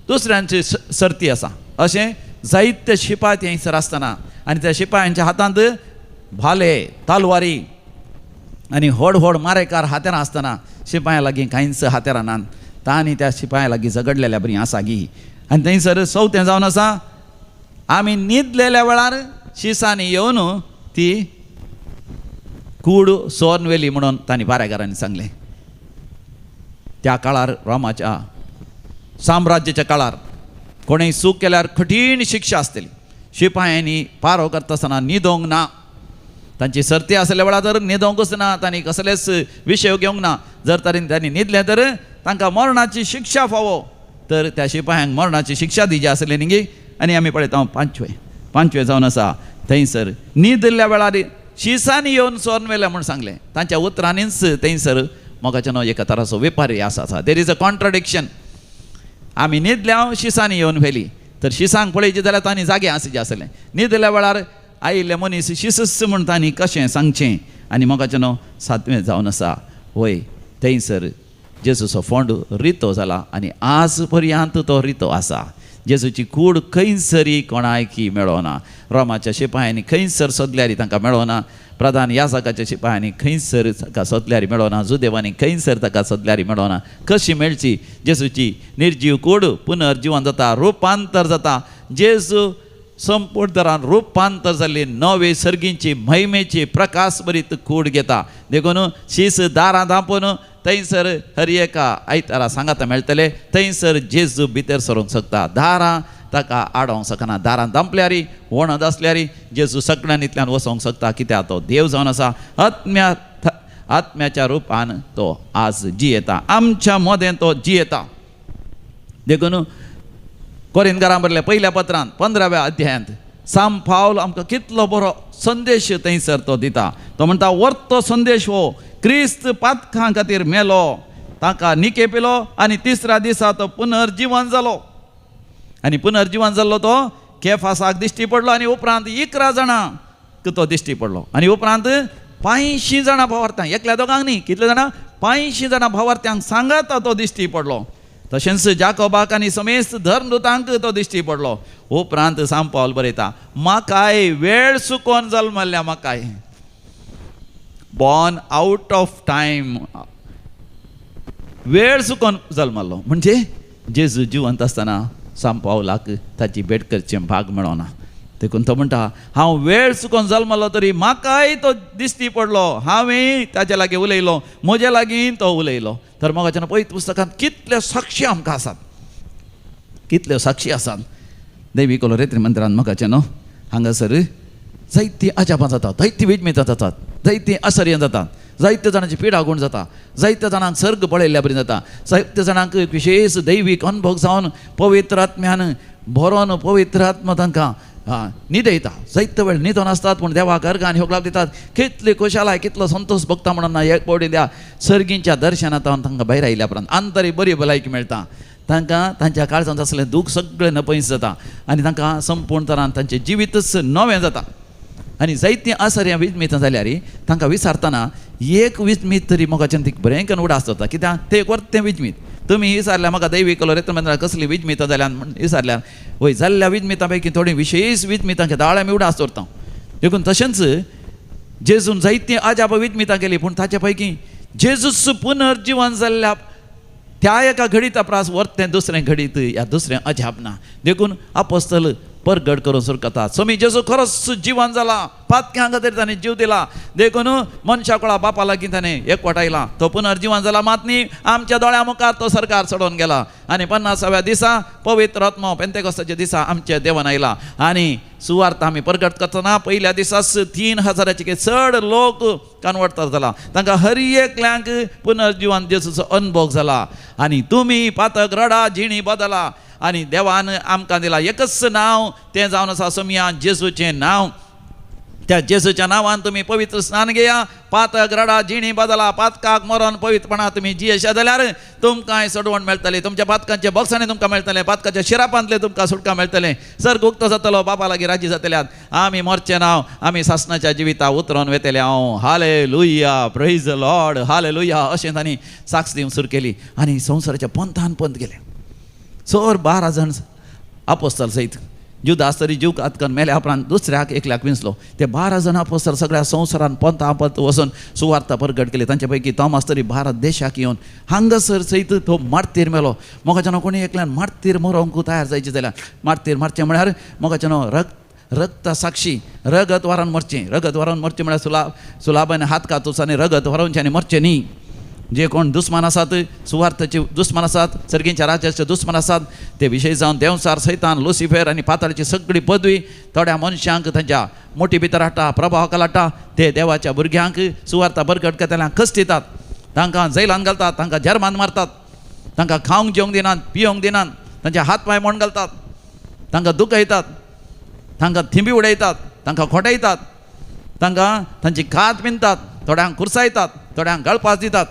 दुसऱ्यांची सर्ती आसा. अशें जायते शिपाय थंयसर आसतना आनी त्या शिपायांच्या हातांत भाले, तालवारी आनी व्हड व्हड मारेकार हातेरां आसतना शिपायां लागीं कांयच हातेरां नात. तांणी त्या शिपायां लागीं झगडलेल्या बरी आसा गी. आनी थंयसर 4थें जावन आसा आमी न्हिदलेल्या वेळार शिसांनी येवन ती कूड सोर्न व्हेली म्हणून तांणी पारेकारांनी सांगलें. त्या काळार रोमाच्या साम्राज्याच्या काळार कोणेंय चूक केल्यार कठीण शिक्षा आसतली. शिपायांनी पारो करता आसतना न्हिदोंक ना. तांची सर्ती आसल्या वेळार तर न्हिदोंकूच ना, तांणी कसलेच विशय घेवंक ना. जर तरेन तांणी न्हिदलें तर तांकां मरणाची शिक्षा फावो. तर त्या शिपायांक मरणाची शिक्षा दिवची आसली न्ही. आनी आमी पळयता 5वें जावन आसा थंयसर न्हिदल्या वेळार शिसांनी येवन सोर्न व्हेलें म्हूण सांगलें. तांच्या उतरांनीच थंयसर मोगाचें न्हू एका तराचो वेपारी आसा. There is a contradiction. आमी न्हिदल्या शिसांनी येवन व्हेली तर शिसांक पळयची जाल्यार तांणी जागे आसचें आसलें. न्हिदल्या वेळार आयिल्ले मनीस शिसस म्हणटा आनी कशें सांगचें आनी मोगाचें न्हू 7वें जावन आसा वय थंयसर जेजूचो फोंड रितो जाला आनी आज पर्यंत तो रितो आसा. जेजूची कूड खंयसरी कोणायकी मेळोना. रोमाच्या शिपायांनी खंयसर सोदल्यारी तांकां मेळोना. प्रधान याजकाच्या शिपायांनी खंयसर ताका सोदल्यारी मेळोना. जुदेवांनी खंयसर ताका सोदल्यारी मेळोना. कशी मेळची? जेजूची निर्जीव कूड पुनर्जीवन जाता, रुपांतर जाता. जेजू संपूर्ण तरान रुपांतर जाल्ली नवे सर्गींची महिमेची प्रकाश भरीत कूड घेता. देखून शीस दारां धांपून थंयसर हर एका आयतारा सांगाता मेळटले. थंयसर जेजू भितर सरूंक शकता. दारां ताका आडोवंक शकना. दारां धांपल्यारी वणद आसल्यारी जेजू सगळ्यांतल्यान वसोंक शकता. कित्याक तो देव जावन आसा. आत्म्याच्या रुपान तो आज जियेता. आमच्या मदें तो जियेता. देखून कोरिंथकारां बरयल्ल्या पहिल्या पत्रांत 15व्या अध्यायांत सांत पावल आमकां कितलो बरो संदेश थंयसर तो दिता. तो म्हणटा वर्तो संदेश हो क्रिस्त पातकां खातीर मेलो, ताका निकेपिलो आनी तिसऱ्या दिसा तो पुनर्जीवन जालो. आनी पुनर्जीवन जाल्लो तो केफासाक दिश्टी पडलो आनी उपरांत 11 जाणांक तो दिश्टी पडलो आनी उपरांत 500 जाणां भावार्थ्यांक, एकल्या दोगांक न्ही, कितले जाणां 500 जाणां भावार्थ्यांक सांगात तो दिश्टी पडलो. तशेंच जाकोबाक आनी समेस्त धर्मदूतांक तो दिश्टी पडलो. उपरांत सांत पावल बरयता म्हाकाय वेळ चुकोवन जल्मल्ल्या म्हाकाय बॉर्न आउट ऑफ टायम, वेळ चुकोवन जल्मल्लो. म्हणजे जेजू जिवंत आसतना सांत पावलाक ताची भेट करचें भाग मेळोना. देखून तो म्हणटा हांव वेळ चुकोवन जल्मलो तरी म्हाकाय तो दिश्टी पडलो. हांवें ताचे लागीं उलयलो, म्हजे लागीं तो उलयलो. तर मोगाच्या पवित्र पुस्तकांत कितल्यो साक्षी आमकां आसात, कितल्यो साक्षी आसात. दैवीक कोलोरेत्री मंदिरांत मोगाचें न्हू हांगासर जायतीं अजापां जातात, जायतीं विजमितां जातात, जायतीं आश्चर्यां जातात, जायत्या जाणांची पिडा गूण जाता, जायत्या जाणांक सर्ग पळयल्ल्या बरी जाता, जायत्या जाणांक विशेश दैवीक अनुभव जावन पवित्र आत्म्यान भरोन पवित्र आत्मा तांकां न्हिदयता. जायते वेळ न्हिदोन आसतात पूण देवाक अर्गां आनी होगलाप दितात. कितली खुशालाय, कितलो संतोश भोगता म्हणून ना एक पवडी द्या सर्गींच्या दर्शनांतल्यान तांकां भायर आयिल्ल्या उपरांत आंतरी बरी भलायकी मेळटा. तांकां तांच्या काळजांत आसलें दूख सगळें नपयस जाता आनी तांकां संपूर्ण तरान तांचें जिवीतच नवें जाता. आनी जायतीं आसऱ्यां विजमितां जाल्यार तांकां विचारतना एक विजमीत तरी मोगाच्यान ती बरें उडास जाता. कित्याक तें वर्तें विजमीत. तुमी विचारल्या म्हाका दैवीक कोलोरेत्री मंदिरांत कसली विजमितां जाल्यार विचारल्यार वय जाल्ल्या विजमितां पैकी थोडी विशेश विजमितां दाळ आमी उडास दवरता. देखून तशेंच जेजून जायतीं अजाप विजमितां केली पूण ताचे पैकी जेजूच पुनर्जीवन जाल्ल्या त्या एका घडीत अप्रास वर्तें दुसरें घडीत ह्या दुसरें अजाप ना. देखून अपोस्तल परगट करून सुरकतात. स्वामी जेजू खरोच जिवन जाला, पातक्यां खातीर ताणें जीव दिला. देखून मनशा कोळा बापा लागीं ताणें एकवटायला. तो पुनर्जीवन जाला मात न्ही आमच्या दोळ्या मुखार तो सरकार चडोवन गेला आनी 50व्या दिसा पवित्र आत्मा पेंतेकोस्ताच्या दिसा आमच्या देवान आयला आनी सुवार्थ आमी परगट करतना पयल्या दिसाच 3000चे चड लोक कन्वर्ट जाला. तांकां हर एकल्यांक पुनर्जीवन जेजूचो अनुभव जाला. आनी तुमी पातक रडा जिणी बदला आनी देवान आमकां दिला एकच नांव, तें जावन आसा सोमिया जेजूचें नांव. त्या जेजूच्या नांवान तुमी पवित्र स्नान घेया, पातक रडा जिणी बदला, पातकाक मरोन पवित्रपणा तुमी जियेशा जाल्यार तुमकांय सोडवण मेळटली. तुमच्या पातकांचे बक्षांनी तुमकां मेळटलें, पातकाच्या शिरापांतले तुमकां सुटका मेळटलें. सर्ग उक्त जातलो, बापा लागीं राजी जातल्यात. आमी मरचें नांव, आमी सासणाच्या जिविता उतरोवन वेतले. हांव hallelujah, praise the Lord, hallelujah अशें तांणी साक्ष दिवंक सुरू केली आनी संवसाराच्या पंथान पंथ गेले. 12 जाण अपोस्तल सयत जुदास तरी जीव कातकन मेल्या उपरांत दुसऱ्याक एकल्याक विंचलो. ते 12 जाण अपोस्तल सगळ्या संवसारान पंथा पंथ वचून सुवार्थ परगट केली. तांचे पैकी तोमास तरी भारत देशाक येवन हांगासर सयत तो मार्तीर मेलो. मोगाच्यान कोणी एकल्यान मार्तीर मरोंक तयार जायचे जाल्यार मार्तीर मारचें म्हळ्यार मोगाच्यान रक्त साक्षी रगत व्हरून मरचें. रगत व्हरून मरचें म्हळ्यार सुलाबान हात कातूस आनी रगत व्हरोवचें आनी मरचें न्ही. जे कोण दुस्मान आसात, सुवार्थाचे दुस्मान आसात, सर्गींच्या राज्याचे दुस्मान आसात, ते विशय जावन देंवसार सैतान लुसिफर आनी पाताळाची सगळी पदवी थोड्या मनशांक तांच्या मोठी भितर हाडटा, प्रभावाक हाडटा. ते देवाच्या भुरग्यांक सुवार्थ परगट करतल्यांक कश्ट दितात, तांकां जैलान घालतात, तांकां जर्मान मारतात, तांकां खावंक जेवंक दिनात, पियोंक दिनात, तांचे हात पांय मोड घालतात, तांकां दुखयतात, तांकां थिंबी उडयतात, तांकां खोटयतात, तांकां तांची कात पिंतात, थोड्यांक कुरसायतात, थोड्यांक गळपास दितात.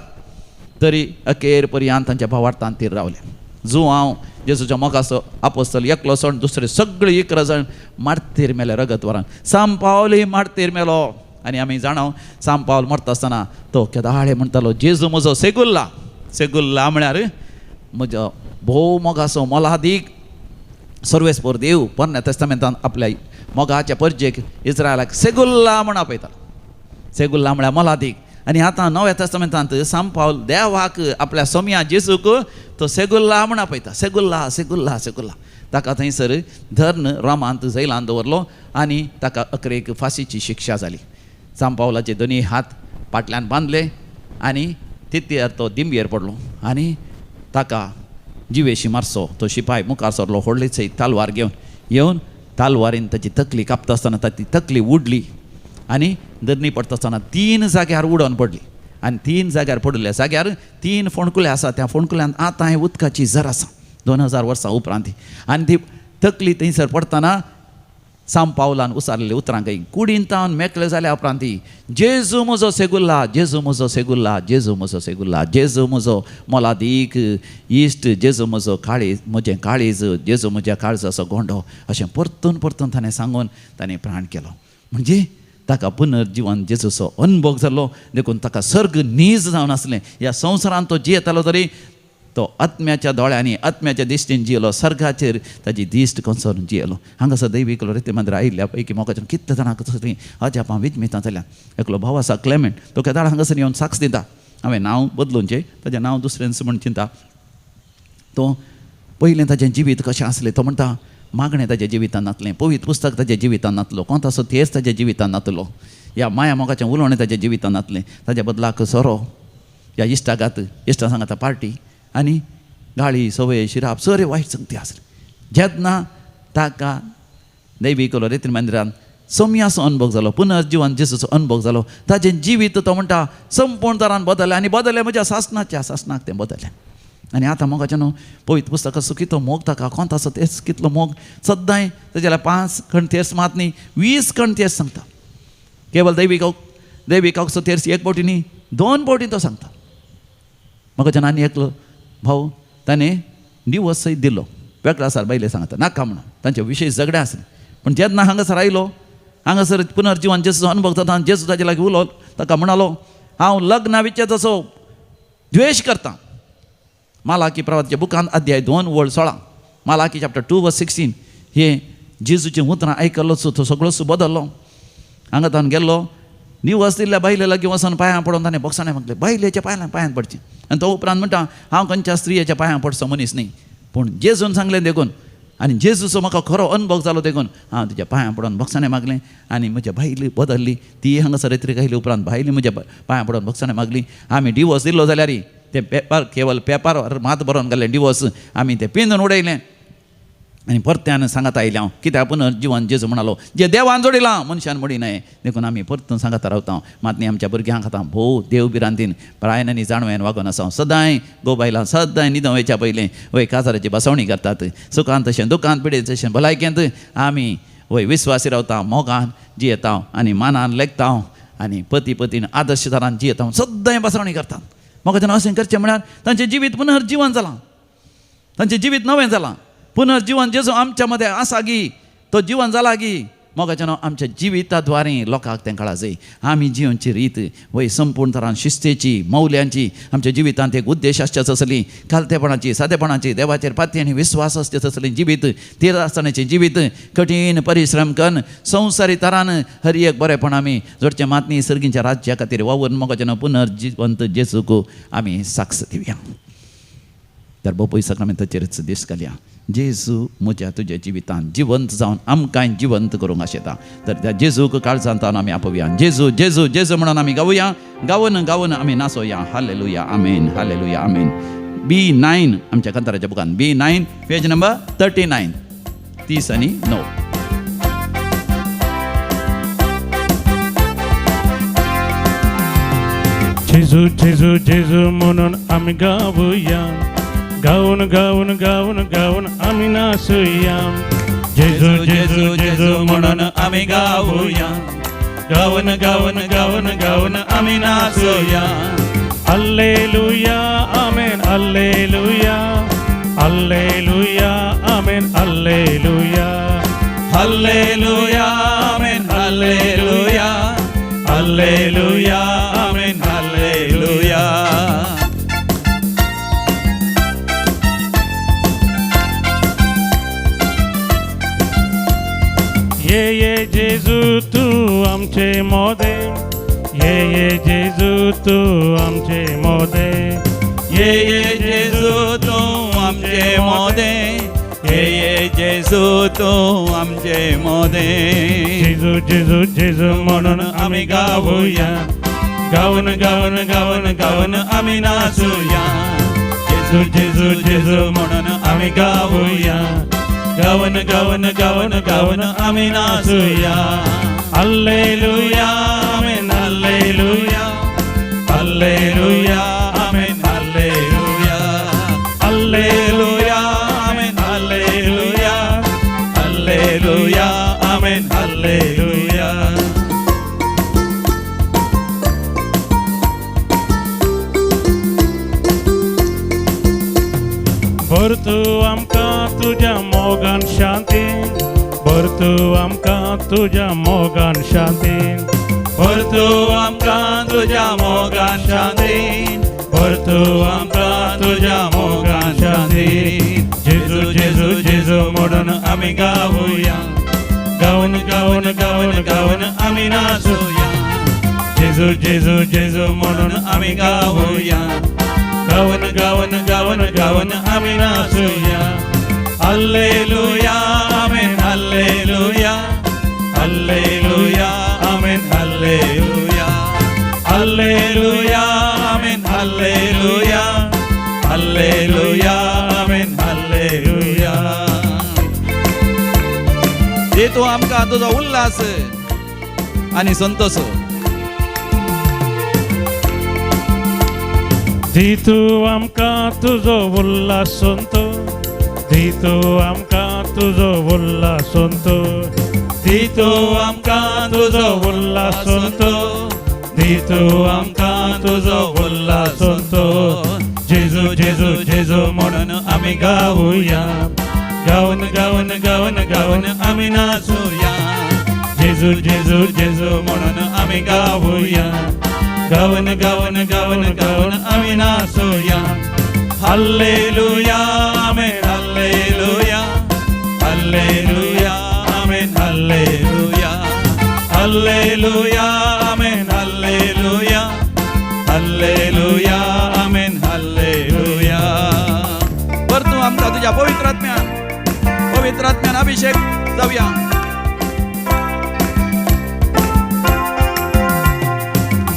तरी अखेर पर्यंत तांच्या भावार्थान तीर रावले. जो हांव जेजूच्या मोगाचो आपोस्तल एकलो सोड दुसरे सगळे 11 जण मारतेर मेले रगत वरान. सांब पावली मारतेर मेलो. आनी आमी जाणाव सांब पावल मरता आसतना तो केदाळे म्हणटालो जेजू म्हजो सेगुल्ला. सेगुल्ला म्हळ्यार म्हजो भोव मोगाचो मोलादीक सर्वेस्पोर देव पोरण्या तेस्तामेंतान आपल्या मोगाच्या परजेक इस्रायलाक सेगुल्ला म्हण आपयतालो. सेगुल्ला म्हळ्यार मोलादीक. आनी आतां नव्या तेस्तामेंतांत सांब पावल देवाक आपल्या सोम्या जेजूक तो सेगुल्ला म्हण आपयता. सेगुल्ला सेगुल्ला सेगुल्ला. ताका थंयसर धर्न रोमांत जैलान दवरलो आनी ताका अकरेक फाशीची शिक्षा जाली. सांब पावलाचे दोनी हात फाटल्यान बांदले आनी तितयार तो दिंबयेर पडलो आनी ताका जिवेशी मारचो तो शिपाय मुखार सरलो व्हडलीच तालवार घेवन येवन तालवारीन ताची तकली कापता आसतना ताची तकली उडली आनी धरणी पडटा आसतना 3 जाग्यार उडोवन पडली. आनी 3 जाग्यार पडलेल्या जाग्यार 3 फोंडकुले आसा. त्या फोंडकुल्यांत आतां उदकाची झर आसा 2000 वर्सां उपरांत. आनी ती तकली थंयसर पडटना सांब पावलान उसारलेले उतरांक कुडींतावन मेकळे जाल्या उपरांत जेजू म्हजो सेगुल्ला जेजू म्हजो सेगुल्ला जेजू म्हजो सेगुल्ला जेजू म्हजो मोलादीक इश्ट जेजू म्हजो काळीज म्हजें काळीज जेजू म्हज्या काळजाचो गोंडो अशें परतून परतून ताणें सांगून ताणें प्राण केलो. म्हणजे ताका पुनर्जीवन जेजूचो अनुभव जालो. देखून ताका सर्ग नीज जावन आसलें. ह्या संवसारांत तो जियेतालो तरी तो आत्म्याच्या दोळ्यांनी आत्म्याच्या दिश्टीन जियेलो. सर्गाचेर ताची दिश्ट कसोन जियेलो. हांगासर दैवीक रिती मंदिर आयिल्ल्या पैकी मोगाच्यान कितले जाणांक तसली अजापां विजमितां जाल्यां. एकलो भाव आसा क्लेमेंट तो केदाळ हांगासर येवन साक्ष दिता. हांवें नांव बदलूनचें ताचें नांव दुसऱ्यांच म्हण चिंता. तो पयलें ताचें जिवीत कशें आसलें तो म्हणटा मागणें ताच्या जिवितान नातलें. पवित्र पुस्तक ताच्या जिवितान नातलो. कोंतासो तेच ताच्या जिवितान नातलो. ह्या माया मोगाचें उलोवणें ताच्या जिवितान नातलें. ताच्या बदलाक सोरो ह्या इश्टागात इश्टां सांगाता पार्टी आनी गाळी सवय शिराप सगळे वायट संगती आसले. जेन्ना ताका दैवीक रिती मंदिरान सोम्याचो अनुभव जालो पुनर्जीवन जेजूचो अनुभव जालो ताचें जिवीत तो म्हणटा संपूर्ण तरान बदललें आनी बदललें म्हज्या सासणाक तें बदललें. आनी आतां मोगाचें न्हू पवित्र पुस्तकाचो कितलो मोग ताका कोंतासो तेच कितलो मोग सद्दां ताच्या 5 खंड तेर्स मात न्ही 20 खंड तेर्स सांगता. केवल दैविकाचो तेर्स 1 फावटी न्ही 2 फावटी तो सांगता. मोगाचें आनी एकलो भाऊ ताणें डिवोर्स सयत दिलो. वेगळो आसा बायले सांगता नाका म्हणून तांचे विशय झगडे आसले. पूण जेन्ना हांगासर आयलो हांगासर पुनर्जीवन जेजूचो अनुभव जाता जेजू ताचे लागीं उलो ताका म्हणालो हांव लग्ना विचें तसो द्वेश करतां. मालाकी प्रवादच्या बुकांत अध्याय 2 वळ 16 मालाकी चॅप्टर 2:16 हे जेजूचें उतरां आयकल्लोच तो सगळोच बदल्लो. हांगा तावन गेल्लो दिवस दिल्ल्या बायले लागीं वचून पांयां पडोवन ताणें बोगसाणें मागलें बायलेच्या पांयां पडचें. आनी तो उपरांत म्हणटा हांव खंयच्या स्त्रियेच्या पांयां पडचो मनीस न्ही पूण जेजून सांगलें देखून आनी जेजूचो म्हाका खरो अनुभव जालो देखून हांव तुज्या पांयां पडोवन बोगसाणें मागलें आनी म्हज्या बायली बदल्ली. ती हांगासर रेत्रेक आयली उपरांत बायली म्हज्या पांयां पडोवन बोगसाणें मागली. आमी डिवोर्स दिल्लो जाल्यार ते पेपर केवल पेपरार मात बरोवन घालें डिवोर्स आमी तें पिंजून उडयलें आनी परत्यान सांगता आयलें हांव कित्याक पुनर्जीवन जेजू म्हणालो जे देवान जोडिलां मनशान मोडिनाय. देखून आमी परतून सांगता रावता मात न्ही आमच्या भुरग्यांक आतां भोव देव बिरांतीन प्रायनांनी जाणवेन वागोन आसा. सदांय गो बायलां सदांय न्हिदों वयच्या पयलीं वय काजाराची बसवणी करतात. सुखांत तशें दुखांत पिडेत तशें भलायकेंत आमी वय विस्वासी रावता मोगान जियेता आनी मानान लेखता आनी पतीन आदर्शदारान जियेता सदांय बसवणी करतात. मोगाचें अशें करचें म्हळ्यार तांचें जिवीत पुनर्जीवन जालां. तांचें जिवीत नवें जालां. पुनर्जीवन जेजू आमच्या मदें आसा गी तो जीवन जाला गी. मोगाचें आमच्या जिविता द्वारे लोकांक तें कळा जाय. आमी जिवनची रीत वय संपूर्ण तरान शिस्तेची मौल्यांची आमच्या जिवितांत एक उद्देश आसचेच आसली. कालतेपणाची सादेपणाची देवाचेर पाती आनी विस्वास आसचेच आसलें जिवीत. तीर आसतनाचें जिवीत कठीण परिश्रम करून संवसारी तरान हर एक बरेपण आमी जोडचें मातनी सर्गींच्या राज्या खातीर वावरून मोगाचें पुनर्जीवंत जेजूक आमी साक्ष दिवया. तर बोपय सक्रामेंताचेरच दीस घालया. जेजू म्हज्या तुज्या जिवितांत जिवंत जावन आमकांय जिवंत करूंक आशेता. तर त्या जेजूक काळजांत आमी आपोवया. जेजू जेजू जेजू म्हणून आमी गावया. गावन आमी नाचोया. Hallelujah amen hallelujah amen. B9 आमच्या कंताराच्या बुकान B9 पेज नंबर 39 30 आणि 9. जेजू जेजू जेजू म्हणून आमी गावया. गाऊन गाऊन गाऊन गाऊन आमी नाचूया. जेजू जेजू जेजू म्हणून आमी गावया. गाऊन गाऊन गाऊन गाऊन आमी नाचूया. हल्लेलुया आमेन हल्लेलुया हल्लेलुया Hallelujah. Hallelujah, amen, hallelujah. Hallelujah, amen, hallelujah. ये जेजू तू आमचे मोदे, ये जेजू तू आमचे मोदे, ये जेजू तू आमचे मोदे, ये जेजू तू आमचे मोदे. जेजू जेजू जेजू म्हणून आम्ही गाऊया, गावन गावन गावन गावन आम्ही नाचूया. जेजू जेजू जेजू म्हणून आम्ही गाऊया, गावन गावन गावन गावन आम्ही नाचूया. हल्लेलुया आमेन हल्लेलुया, हल्लेलुया आमेन हल्लेलुया. हल्लेलुया आमेन हल्लेलुया. हल्लेलुया आमेन हल्लेलुया. भर तू आमका तुझ्या मोगान शांती, भर तू आमका तुझ्या मोगान शांती, भर तू आमका तुझ्या मोगान शांती, भर तू आमका तुझ्या मोगान शांती. जेजू जेजू जेजू म्हणून आम्ही गाऊया, गाऊन गाऊन गाऊन गाऊन आम्ही नाचूया. जेजू जेजू जेजू म्हणून आम्ही गाऊया, गावन गावन गावन गावन आम्ही नाचूया. हल्लेलुया आमेन हल्लेलुया. हल्लेलुया आमेन हल्लेलुया. हल्लेलुया आमेन हल्लेलुया. हल्लेलुया आमेन हल्लेलुया. देतो आमका तुझा उल्हास आणि संतोष. दितू आमका तुझो उल्हास संतो, दितू आमका तुझो उल्हास संतो, दितो आमका तुझो उल्हास संतो, दितो आमका तुझो उल्हास संतो. जेजू जेजू जेजू म्हणून आम्ही गाऊया, गावन गावन गावन गावन आम्ही नाचूया. जेजू जेजू जेजू म्हणून आम्ही गाऊया, गावन गावन गावन गावन आम्ही नाचूया. हल्लेलुया आमेन हल्लेलुया. हल्लेलुया आमेन हल्लेलुया. हल्लेलुया आमेन हल्लेलुया. हल्लेलुया आमेन हल्लेलुया. वर तू आमका तुझ्या पवित्र आत्म्यान अभिषेक जाऊया.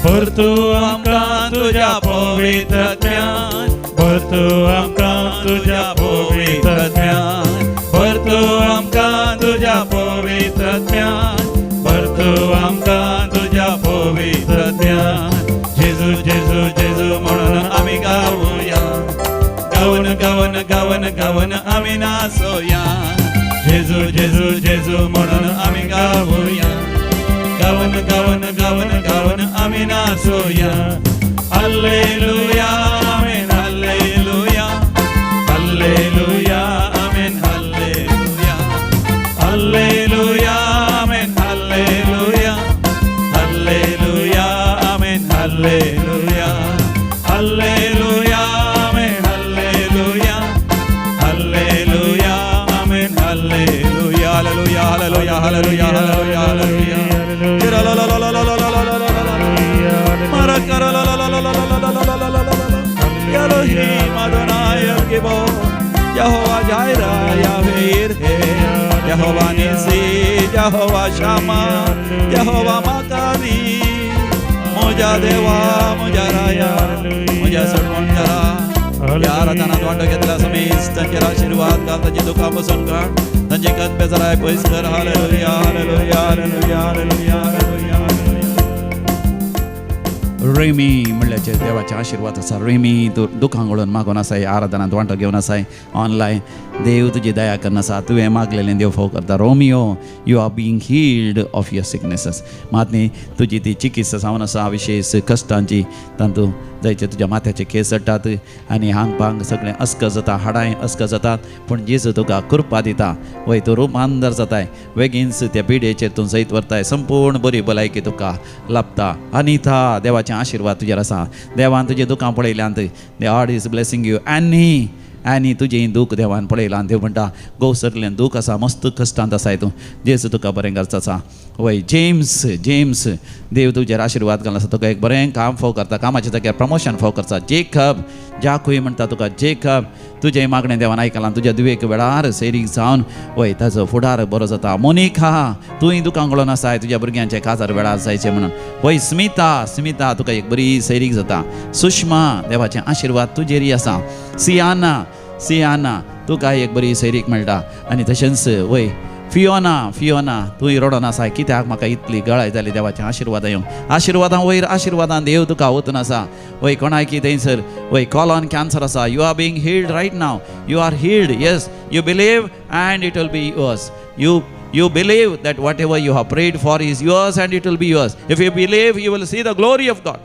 भर तू आमका तुझ्या पवित्र आत्म्यान, भर तू आमका तुझ्या पवित्र आत्म्यान, भर तू आमका तुझ्या पवित्र आत्म्यान, भर तू आमका तुझ्या पवित्र आत्म्यान. जेजू जेजू जेजू म्हणून आम्ही गाऊया, गावन गावन गावन गावन आम्ही नाचूया. जेजू जेजू जेजू म्हणून आम्ही गाऊया, गावन गावन गावन गावन आम्ही नाचूया. हल्लेलुया आमेन हल्लेलुया. हल्लेलुया आमेन हल्लेलुया. हल्लेलुया आमेन हल्लेलुया. हल्लेलुया आमेन हल्लेलुया. हल्लेलुया आमेन हल्लेलुया. हल्लेलुया आमेन हल्लेलुया. हालेलुया हालेलुया हालेलुया हालेलुया हालेलुया. Elohim Adonai Gibor, Jehovah Jireh, Yahweh Yireh, Jehovah Nissi, Jehovah Shammah, Jehovah Makari, Moja Deva, Moja Raya, Moja Sarvantara. या आराधनात वाटो घेतला समीस त्यांचे आशीर्वाद घाल, त्यांची दुखापासून काढ, त्यांचे कद बेजाराय पयस कर. हालेलुया हालेलुया हालेलुया हालेलुया हालेलुया. रेमी म्हणल्याचे देवाचे आशीर्वाद आसा. रेमी तूं दुखांकडून मागून आसाय, आराधनात वांटो घेवन आसाय, ऑनलायन देव तुजी दया करना आसा. तुवें मागलेलें देव फाव करता. Romeo you are being healed of your sicknesses. मात न्ही तुजी ती चिकित्सा जावन आसा विशेष कश्टांची, तातूंत जायचे तुज्या माथ्याचे केस सडटात आनी हांग पांग सगळें अस्क जाता, हाडांय अस्क जातात, पूण जेजू तुका कृपा दिता. वय तूं रुपांतर जाताय, बेगीनच त्या पिडेचेर तूं सयत व्हरताय, संपूर्ण बरी भलायकी तुका लाभता. अनिता देवाचें आशिर्वाद तुजेर आसा. देवान तुजें दुकां पळयल्यांत, the Lord is blessing you. आनी तुजें दूख देवान पळयलां. देव म्हणटा गोवसरलें दूख आसा, मस्त कश्टांत आसाय तूं, जेजू तुका बरें करता आसा. वय जेम्स देव तुजेर आशिर्वाद घालून आसा. तुका एक बरें काम फाव करता, कामाच्या जाग्यार प्रमोशन फाव करता. जेकब जाकूय म्हणटा तुका जेकब, तुजें मागणें देवान आयकलां. तुज्या दुवेक वेळार सैरीक जावन वय ताजो फुडार बरो जाता. मोनिका तुंय दुकान गळोन आसाय, तुज्या भुरग्यांचे काजार वेळार जायचे म्हणून. वय स्मिता तुका एक बरी सैरीक जाता. सुषमा देवाचें आशिर्वाद तुजेरी आसा. सियाना तुका एक बरी सैरीक मेळटा. आनी तशेंच वय फियोना तुंय रडोन आसाय, कित्याक म्हाका इतली गळाय जाली. देवाच्या आशिर्वादां वयर आशिर्वादां देव तुका वतून आसा. वय कोणायकी थंयसर वय कॉलॉन कॅन्सर आसा, you are being healed right now, you are healed. Yes, you believe and it will be yours. You believe that whatever you have prayed for is yours and it will be yours. If you believe, you will see the glory of God.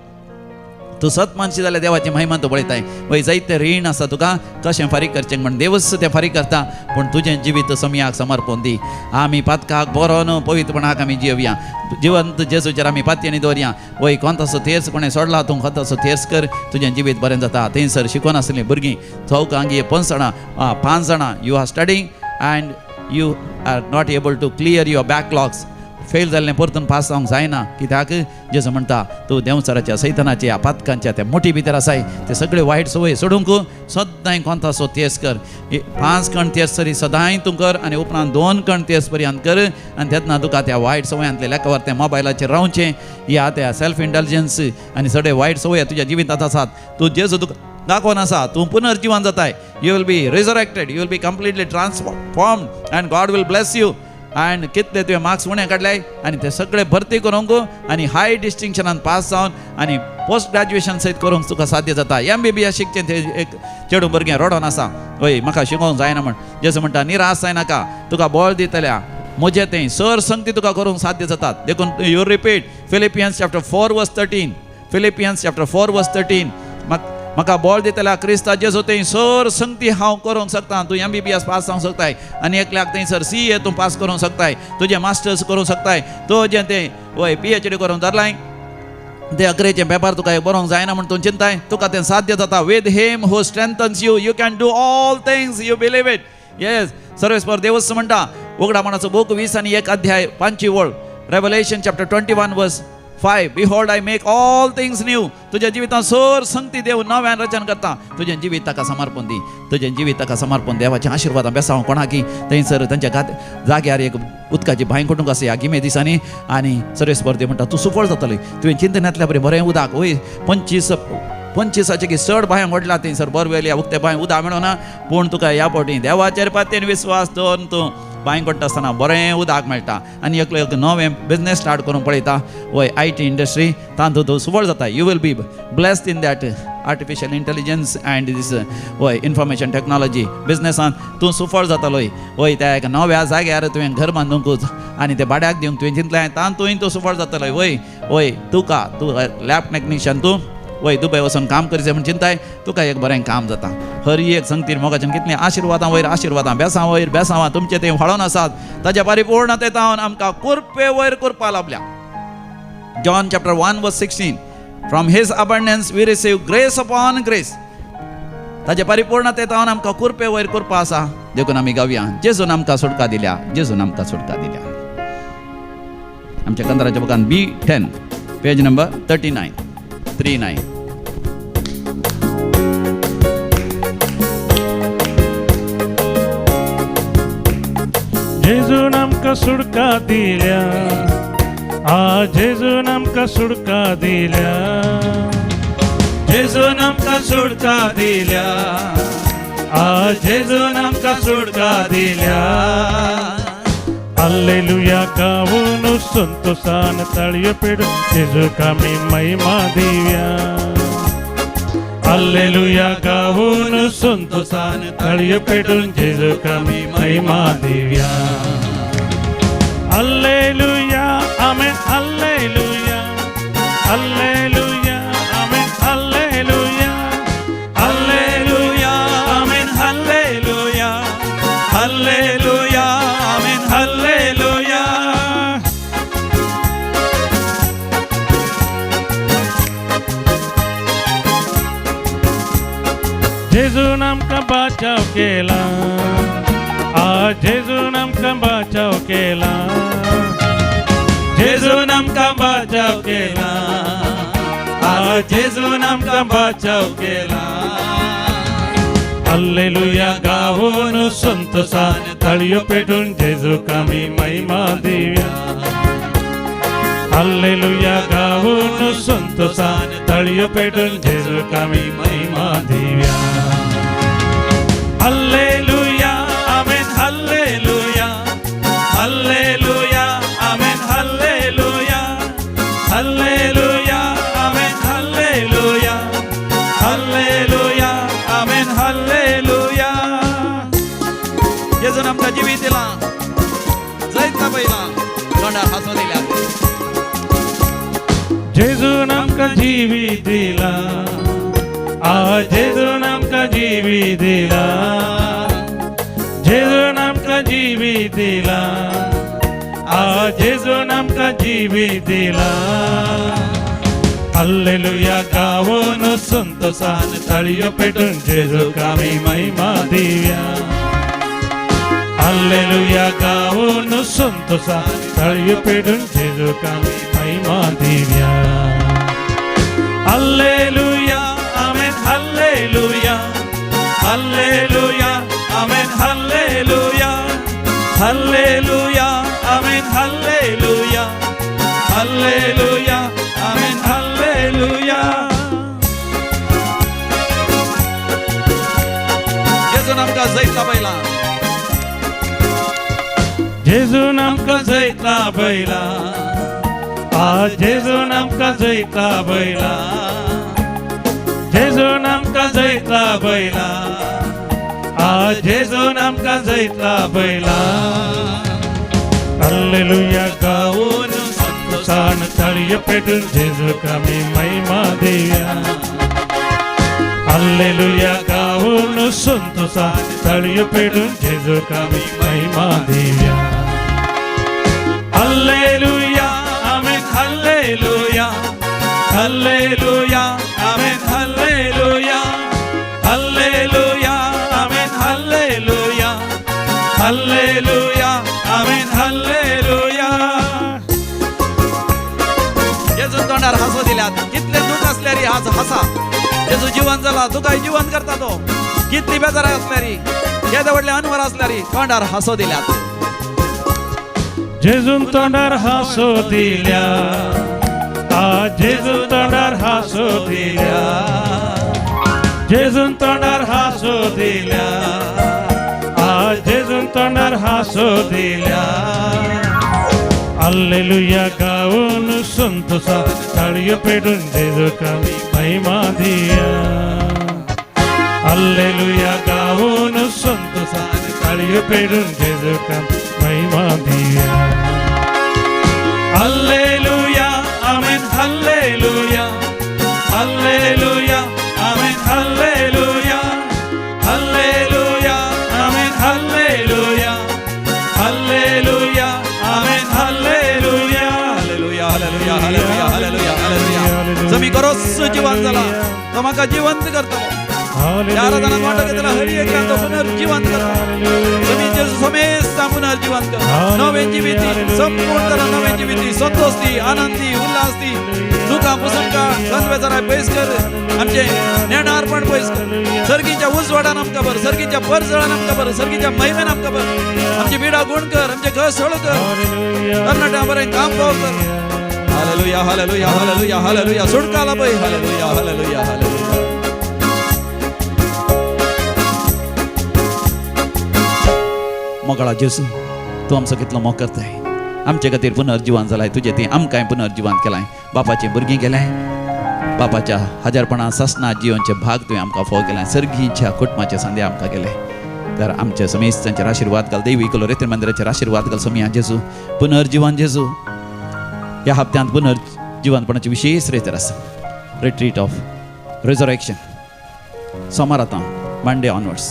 तूं सत मानशी जाल्यार देवाची महिमा तूं पळयताय. वय जायते रीण आसा तुका, कशें फारीक करचें म्हण देवच तें फारीक करता, पूण तुजें जिवीत समयाक समर्पण दी. आमी पातकाक बरो न्हू, पवित्रपणाक आमी जिवया, जिवंत जेजूचेर आमी पातयेनी दवरया. वय कोणतासो तेर्स कोणें सोडला, तूं कोणतासो तेर्स कर, तुजें जिवीत बरें जाता. थंयसर शिकोन आसलीं भुरगीं चौकांगी 5 जाणां you are studying and you are not able to clear your backlogs. Fail जाल्लें परतून पास जावंक जायना, कित्याक जेजू म्हणटा तूं देंवचाराच्या सैतानाच्या पातकांच्या त्या मुठी भितर आसाय. ते सगळे वायट सवय सोडूंक सदांय कोणतासो तेस कर. 5 कण तेस तरी सदांय तूं कर, आनी उपरांत 2 कण तेस पर्यंत कर. आनी तेन्ना तुका त्या वायट सवयांतले लेखावर त्या मोबायलाचेर रावचें, या त्या सेल्फ इंटॅलिजन्स आनी सगळे वायट सवय तुज्या जिवितांत आसात. तूं जेजू तुका दाखोवन आसा, तूं पुनर्जीवन जाताय. You will be resurrected, you will be completely transformed and God will bless you. And कितले तुवें मार्क्स उणें काडल्याय आनी ते सगळे भरती करूंक आनी हाय डिस्टिंक्शनान पास जावन आनी पोस्ट ग्रॅज्युएशन सयत करूंक तुका साध्य जाता. MBBS शिकचें ते एक चेडूं भुरगें रडोन आसा, वय म्हाका शिकोवंक जायना म्हण. जेजू म्हणटा निराश जायनाका, तुका बळ दितल्या म्हजें तें सर संगती तुका करूंक साध्य जातात. देखून you repeat Philippians chapter 4:13. Philippians chapter 4:13. म्हाका बळ दितल्या क्रिस्ता जेजू थंय सर संगती हांव करूंक शकता. तूं MBBS पास जावंक शकताय आनी एकल्याक थंयसर CA तूं पास करूंक शकताय, तुजें मास्टर्स करूंक शकताय, तुजें तें वय PhD करूंक धरलाय. ते 11चे पेपर तुका एक बरोवंक जायना म्हण तूं चिंताय, तुका तें साध्य जाता. With him who strengthens you, you can do all things, you believe it. Yes, सर्वेस्पर देवच म्हणटा उगडापणाचो बूक 20 5 वळ. Revelation chapter 21:5. Behold, I make all things new. तुझ्या जिवितांत सर संगती देव नव्यान रचन करता. तुजें जिवीत ताका समर्पण दी, तुजें जिवीत ताका समर्पण. देवाच्या आशिर्वादां बेसांव कोणाकी थंयसर तांच्या जाग्यार एक उदकाची भांय कोटूंक आसा ह्या गिमे दिसांनी. आनी सर्वेस्पर देव म्हणटा तूं सुफळ जातली. तुवें चिंतनांतल्या बरें बरें उदक वय 25 की चड बांय मोडला थंयसर बोरवेल या उक्ते बांय उदक मेळना, पूण तुका ह्या फावटी देवाचेर पातयेन विस्वास दवरून तूं बांय कोट्टा आसतना बरें उदक मेळटा. आनी एक नवें बिझनेस स्टार्ट करूंक पळयता, वय IT इंडस्ट्री, तातूंत तूं सुफळ जाता. You will be blessed in that artificial intelligence and this way information technology बिझनेसान तूं सुफळ जातालोय. वय त्या एका नव्या जाग्यार तुवें घर बांदूंकूच आनी ते भाड्याक दिवंक तुवें चिंतलें, तातूंय तूं सुफळ जातालोय. वय तूं लॅब टेक्निशियन तूं वय दुबय वचून काम करचें म्हण चिंताय, तुका एक बरें काम जाता. हर एक संगतीर मोगाच्यान कितलें आशिर्वादां वयर आशिर्वादां, बेसां वयर बेसांवां तुमचें तें व्हाळोन आसात. ताच्या परिपूर्णतेतावन आमकां कुरपे वयर कुरपा लाभल्या. John chapter 1:16. From his abundance we receive grace upon grace. ताच्या परिपूर्णतेतावन आमकां कुरपे वयर कुरपा आसा. देखून आमी गावया, जेजून आमकां सुटका दिल्या, जेजून आमकां सुटका दिल्या. आमच्या कंत्राच्या बुकान B10 पेज नंबर 39. जेजून आमकां सुटका दिल्या, जेजून आमकां सुटका दिल्या, जेजून आमकां सुटका दिल्या, जेजून आमकां सुटका दिल्या. Alleluia गाऊन संतोषान ताळयो पेडून जेजूका आमी महिमा दिव्या. Alleluia गाऊन संतोषान ताळयो पेडून जेजूका आमी महिमा दिव्या. Alleluia आमेन, Alleluia, Alleluia, आमेन, Alleluia. जेजून आमकां बचाव केला, आज जेजून आमकां बचाव केला, जेजून आमकां बचाव केला, आज जेजून आमकां बचाव केला. हल्लेलुया गावून संतोषान ताळयो पेटून जेजूक आमी महिमा दिवया. हल्लेलुया गावून संतोषान ताळयो पेटून जेजूक आमी महिमा दिवया. हल्लेलुया आमेन हल्लेलुया, हल्लेलुया आमेन हल्लेलुया, हल्लेलुया आमेन हल्लेलुया, हल्लेलुया आमेन हल्लेलुया. जेजून आमकां जिवीत दिला, जायत पयला तोंडार हांसो दिल्या. जेजून आमकां जिवीत दिला, आज जेजून आमकां जिवीत दिला, जेजून आमकां जिवीत दिला, आज जेजून आमकां जिवीत दिला. हल्लेलुया गावून संतोषान ताळयो पेटून जेजूक आमी महिमा दिवया. हल्लेलुया गावून संतोषान ताळयो पेटून जेजूक आमी महिमा दिवया. हल्लेलुया आमेन हल्लेलुया, हल्लेलुया आमेन हल्लेलुया, हल्लेलुया आमेन हल्लेलुया, हल्लेलुया आमेन हल्लेलुया. जेजून आमकां जैतला पयला, जेजून आमकां जैतला पयला, आज जेजून आमकां जैतला पयला, जेजून आमकां जैतला पयला, आज जेजून आमकां जैतला पयला. हल्लेलुया गावून संतोषान ताळयो पेटून जेजूक आमी महिमा दिवया. हल्लेलुया गावून संतोषान ताळयो पेटून जेजूक आमी महिमा दिवया. हल्लेलुया आमेन हल्लेलुया, हल्लेलुया आमेन हल्लेलुया, हल्लेलुया आमेन हल्लेलुया, हल्लेलुया आमेन हल्लेलुया. जेजून तोंडार हांसो दिल्यात, कितले दूख असल्यारी आज हसा. जेजू जिवंत जाला, तुकाय जिवंत करता तो. कितली बेजाराय असल्यारी, केदे व्हडले अनवर असल्यारी तोंडार हांसो दिल्यात. जेजून तोंडार हांसो दिल्या, आज जेजून तोंडार हांसो दिल्या, जेजून तोंडार हांसो दिल्या, आज जेजून तोंडार हांसो दिल्या. हल्लेलुया गावून संतोषान ताळयो पेटून जेजूक आमी महिमा दिवया. हल्लेलुया गावून संतोषान ताळयो पेटून जेजूक आमी महिमा दिवया. हल्लेलुया आमेन हल्लेलुया, हल्लेलुया आमेन हल्लेलुया, हल्लेलुया आमेन हल्लेलुया, हल्लेलुया आमेन हल्लेलुया. हालेलुया हालेलुया हालेलुया हालेलुया हालेलुया. जमी गरोस जिवंत जाला, तो म्हाका जिवंत करतलो. त्या आराधनात वांटो घेतला हरी एक तो पुनर्जीवंत करता. जमी जेजू समेस्ता पुनर्जीवंत कर. नवे जिविती संपूर्ण तरा नवे जिविती संतोषती आनंदी उल्हासती दुखा पुसणका संवेदनाय पयस कर. आमचे नेणारपण पयस कर. सर्गीच्या उजवाडान आमकां भर, सर्गीच्या परजळान आमकां भर, सर्गीच्या महिमेन आमकां भर. आमची बिडा गुण कर, आमचे घर सळ कर, तरणाट्या बरें काम पाव कर. हालेलुया हालेलुया हालेलुया हालेलुया. सुटकाला पळय. हालेलुया हालेलुया हालेलुया. मोकळा जेजू, तू आमचो कितलो मोग करताय. आमचे खातीर पुनर्जीवन जालाय, तुजे ती आमकांय पुनर्जीवन केलाय. बापाचें भुरगीं केलाय, बापाच्या हजारपणा ससना जियोनचे भाग तुवें आमकां फोव केलाय. सर्गीच्या कुटुंबाचे संदे आमकां केले. तर आमच्या समेस्तांचेर आशिर्वाद घाल. दैवी कलोरेतीर मंदिराचेर आशिर्वाद घाल. समिया जेजू, पुनर्जीवन जेजू, ह्या हप्त्यांत पुनर्जीवनपणाची विशेष रेतर आसा. रिट्रीट ऑफ रिजरेक्शन सोमार आतां मंडे ऑनवर्ड्स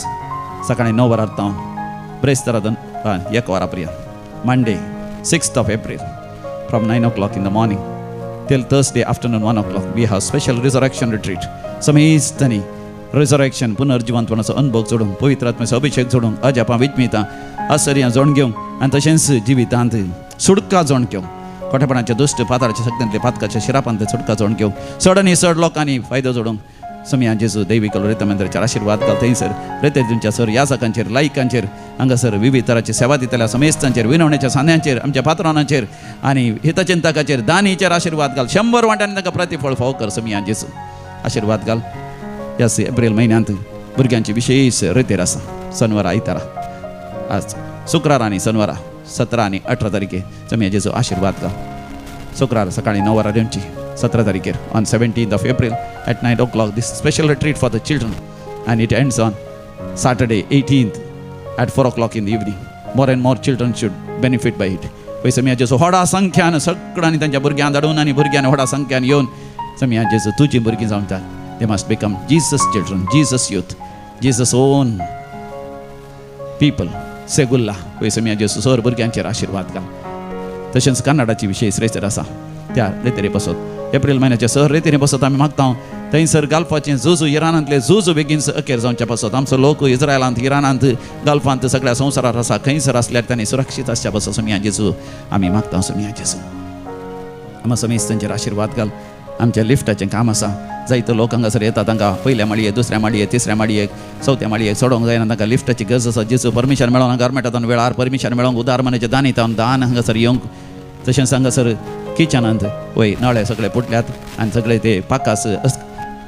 सकाळीं 9 वरां तावन ब्रेस्ताराधन 1 वरां पर्यंत. Monday 6th of April from 9 o'clock in the morning till Thursday afternoon 1 o'clock we have special resurrection retreat. समेस्तांनी रिझरेक्शन पुनर्जिवंतपणाचो अनुभव जोडूंक पवित्र आत्म्याचो अभिषेक जोडूंक अजापां विचमितां आश्चर्यां जोड घेवंक आनी तशेंच जिवितांत सुडका जोड घेवंक खोटेपणाच्या दुश्ट पाताळाच्या शक्तींतले पातकाच्या शिरापांत सुडका जोड घेवंक चड आनी चड लोकांनी फायदो जोडूंक समयां जेजू दैविक रेतमेंद्राचेर आशिर्वाद घाल थंयसर रेते तुमच्या सर याजकांचेर लायकांचेर हांगासर विविध तरांची सेवा दितल्या समेस्तांचेर विनवणेच्या सान्यांचेर आमच्या पात्रांचेर आनी हितचिंतकाचेर दानीचेर आशिर्वाद घाल 100 वांट्यांनी तांकां प्रतिफळ फाव कर समयां जेजू आशिर्वाद घाल ह्या एप्रिल म्हयन्यांत भुरग्यांची विशेश रेतेर आसा शनवारा आयतारा आज शुक्रार आनी शनवारा 17 आनी 18 तारीखे समयां जेजू आशिर्वाद घाल शुक्रार सकाळीं 9 वरां येवची 17 तारीखेर on 17th of April at 9 o'clock this special retreat for the children and it ends on Saturday 18th at 4 o'clock in the evening. More and more children should benefit by it. पळय समयां जेजू व्हडा संख्यान सगळ्यांनी तांच्या भुरग्यांक धाडून आनी भुरग्यांनी व्हडा संख्यान येवन समयां जेजू तुजी भुरगीं जावंक जाय. They must become Jesus children, Jesus youth, Jesus own people. सेगुल्ला पळय समयां जेजू सर भुरग्यांचेर आशिर्वाद घाल. तशेंच कन्नडाची विशेष रेतेर आसा त्या रेतेरे बसत एप्रिल म्हयन्याच्या सर रेतीने बसत आमी मागता थंयसर गाल्फाचें झुजू इरानांतले झुजू बेगीन अखेर जावचे पासत आमचो लोक इस्रायलांत इरानांत गाल्फांत सगळ्या संवसारांत आसा खंयसर आसल्यार तांणी सुरक्षीत आसच्या पासत समयां जेजू आमी मागता समयां जेजू आमी समेस्त तांचेर आशिर्वाद घाल. आमच्या लिफ्टाचें काम आसा जायतो लोक हांगासर येता तांकां पयल्या माळयेक दुसऱ्या माळयेक तिसऱ्या माळयेक चवथ्या माळयेक चडोंक जायना तांकां लिफ्टाची गरज आसा जेजू परमिशन मेळोन गव्हर्मेंटान वेळार परमिशन मेळोंक उदार मनाचें दान येता दान हांगासर येवंक तशेंच हांगासर किचनांत वय नळे सगळे पुटल्यात आनी सगळे ते पाकास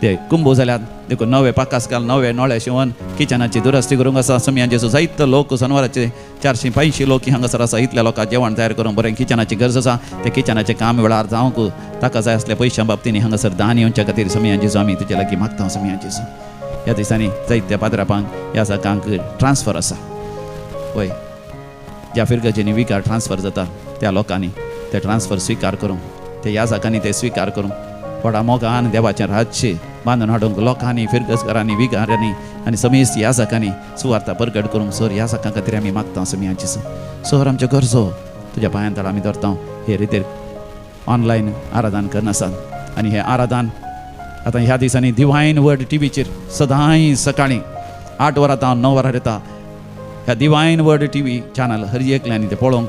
ते कुंभू जाल्यात देखून नवे पाकास घाल नवे नळे शिवून किचनाची दुरस्ती करूंक आसा समयां जेजू जायतो लोक शनवाराचे 485 लोक हांगासर आसा इतल्या लोकांक जेवण तयार करूंक बरें किचनाची गरज आसा ते किचनाचें काम वेळार जावंक ताका जाय आसल्या पयशां बाबतींनी हांगासर दान येवच्या खातीर समयां जेजू आमी तुजे लागीं मागता समयां जेजू ह्या दिसांनी जायत्या पाद्रापांक ह्या जाकांक ट्रान्सफर आसा वय ज्या फिरगेचेनी विकार ट्रान्सफर जाता त्या लोकांनी ते ट्रान्सफर स्विकार करूंक ते ह्या जाकांनी ते स्विकार करूंक व्हडा मोगान देवाचें राज्य बांदून हाडूंक लोकांनी फिरगजकारांनी विगारांनी आनी समेस्त ह्या जाकांनी सुवार्ता प्रगट करूंक सर ह्या जाकां खातीर आमी मागता समयां जेजू सर आमच्यो गरजो तुज्या पांयां तळ आमी धरता हे रितीर ऑनलायन आराधन करनासात आनी हें आराधन आतां ह्या दिसांनी डिवायन वर्ड टीव्हीचेर सदांय सकाळीं 8 वरां तावन 9 वरां येता ह्या डिवायन वर्ड टीव्ही चॅनल हर एकल्यांनी ते पळोवंक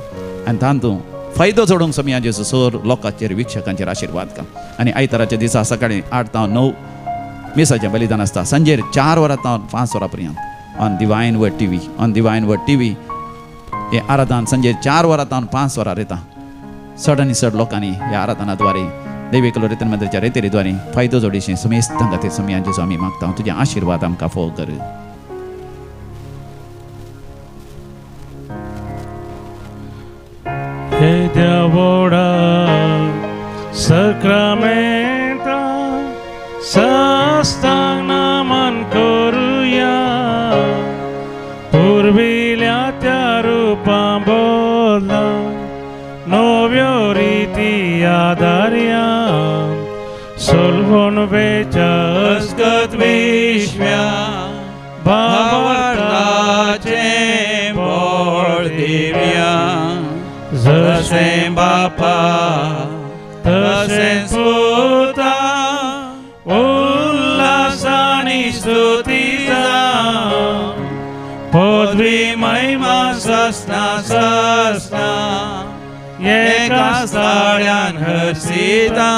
आनी तातूंत फायदो जोडूंक समयां जेजू सर लोकांचेर विक्षकांचेर आशिर्वाद घाल. आनी आयताराच्या दिसा सकाळीं 8 तावन 9 मिसाचें बलिदान आसता सांजेर 4 वरां तावन 5 वरां पर्यंत ऑन डिवायन वर्ड टीव्ही हें आराधन सांजेर 4 वरां तावन 5 वरां येता. चड आनी चड लोकांनी ह्या आराधनाद्वारे दैविक रेतमेंद्राच्या रेतेरीद्वारे फायदो जोडीशें समेस्तां खातीर समयां जेजू आमी मागता तुजें आशिर्वाद आमकां फोव कर. हे देवोडा सक्रामेंटा सस्तांग नमन करूया पूर्विल्या त्या रुपां बोला नव्यो रिती आदार्या सोलवून वेच्या अस्गत विश्व्या भावार्थाचे बोळ दिव्या जशें बापा तशें सुता उल्हासानी स्तुती जावं पदवी महिमा ससना एका साड्यान हरसिता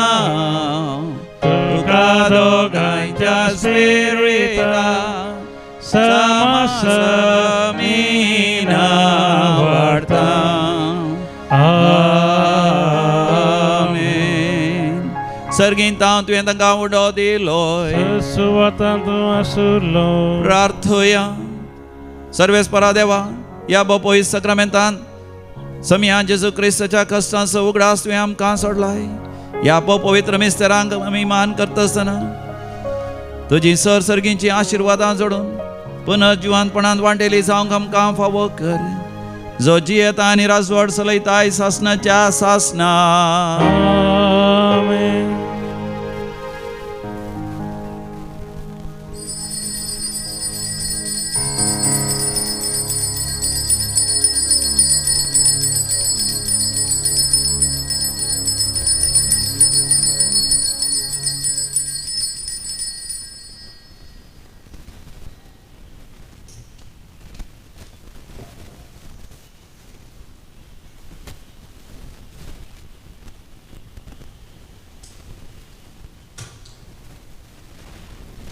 तुका दोगांच्या सेविता समसमीना वाडता. सर्गींत तुवें तांकां उडो दिलोय सुवातांत आसुरलो प्रार्थोया सर्वेस्परा देवा ह्या बोपोई सक्रामेंतान समयां जेजू क्रिस्ताच्या कश्टांचो उगडास तुवें आमकां सोडलाय. ह्या पवित्र मिस्तेरांक आमी मान करता आसतना तुजी सर सर्गींची आशिर्वादां जोडून पुनर्जिवंतपणांत वांटेली जावंक आमकां फावो कर. जो जियेता आनी राजवट चलयताय सासनाच्या सासना. आमेन.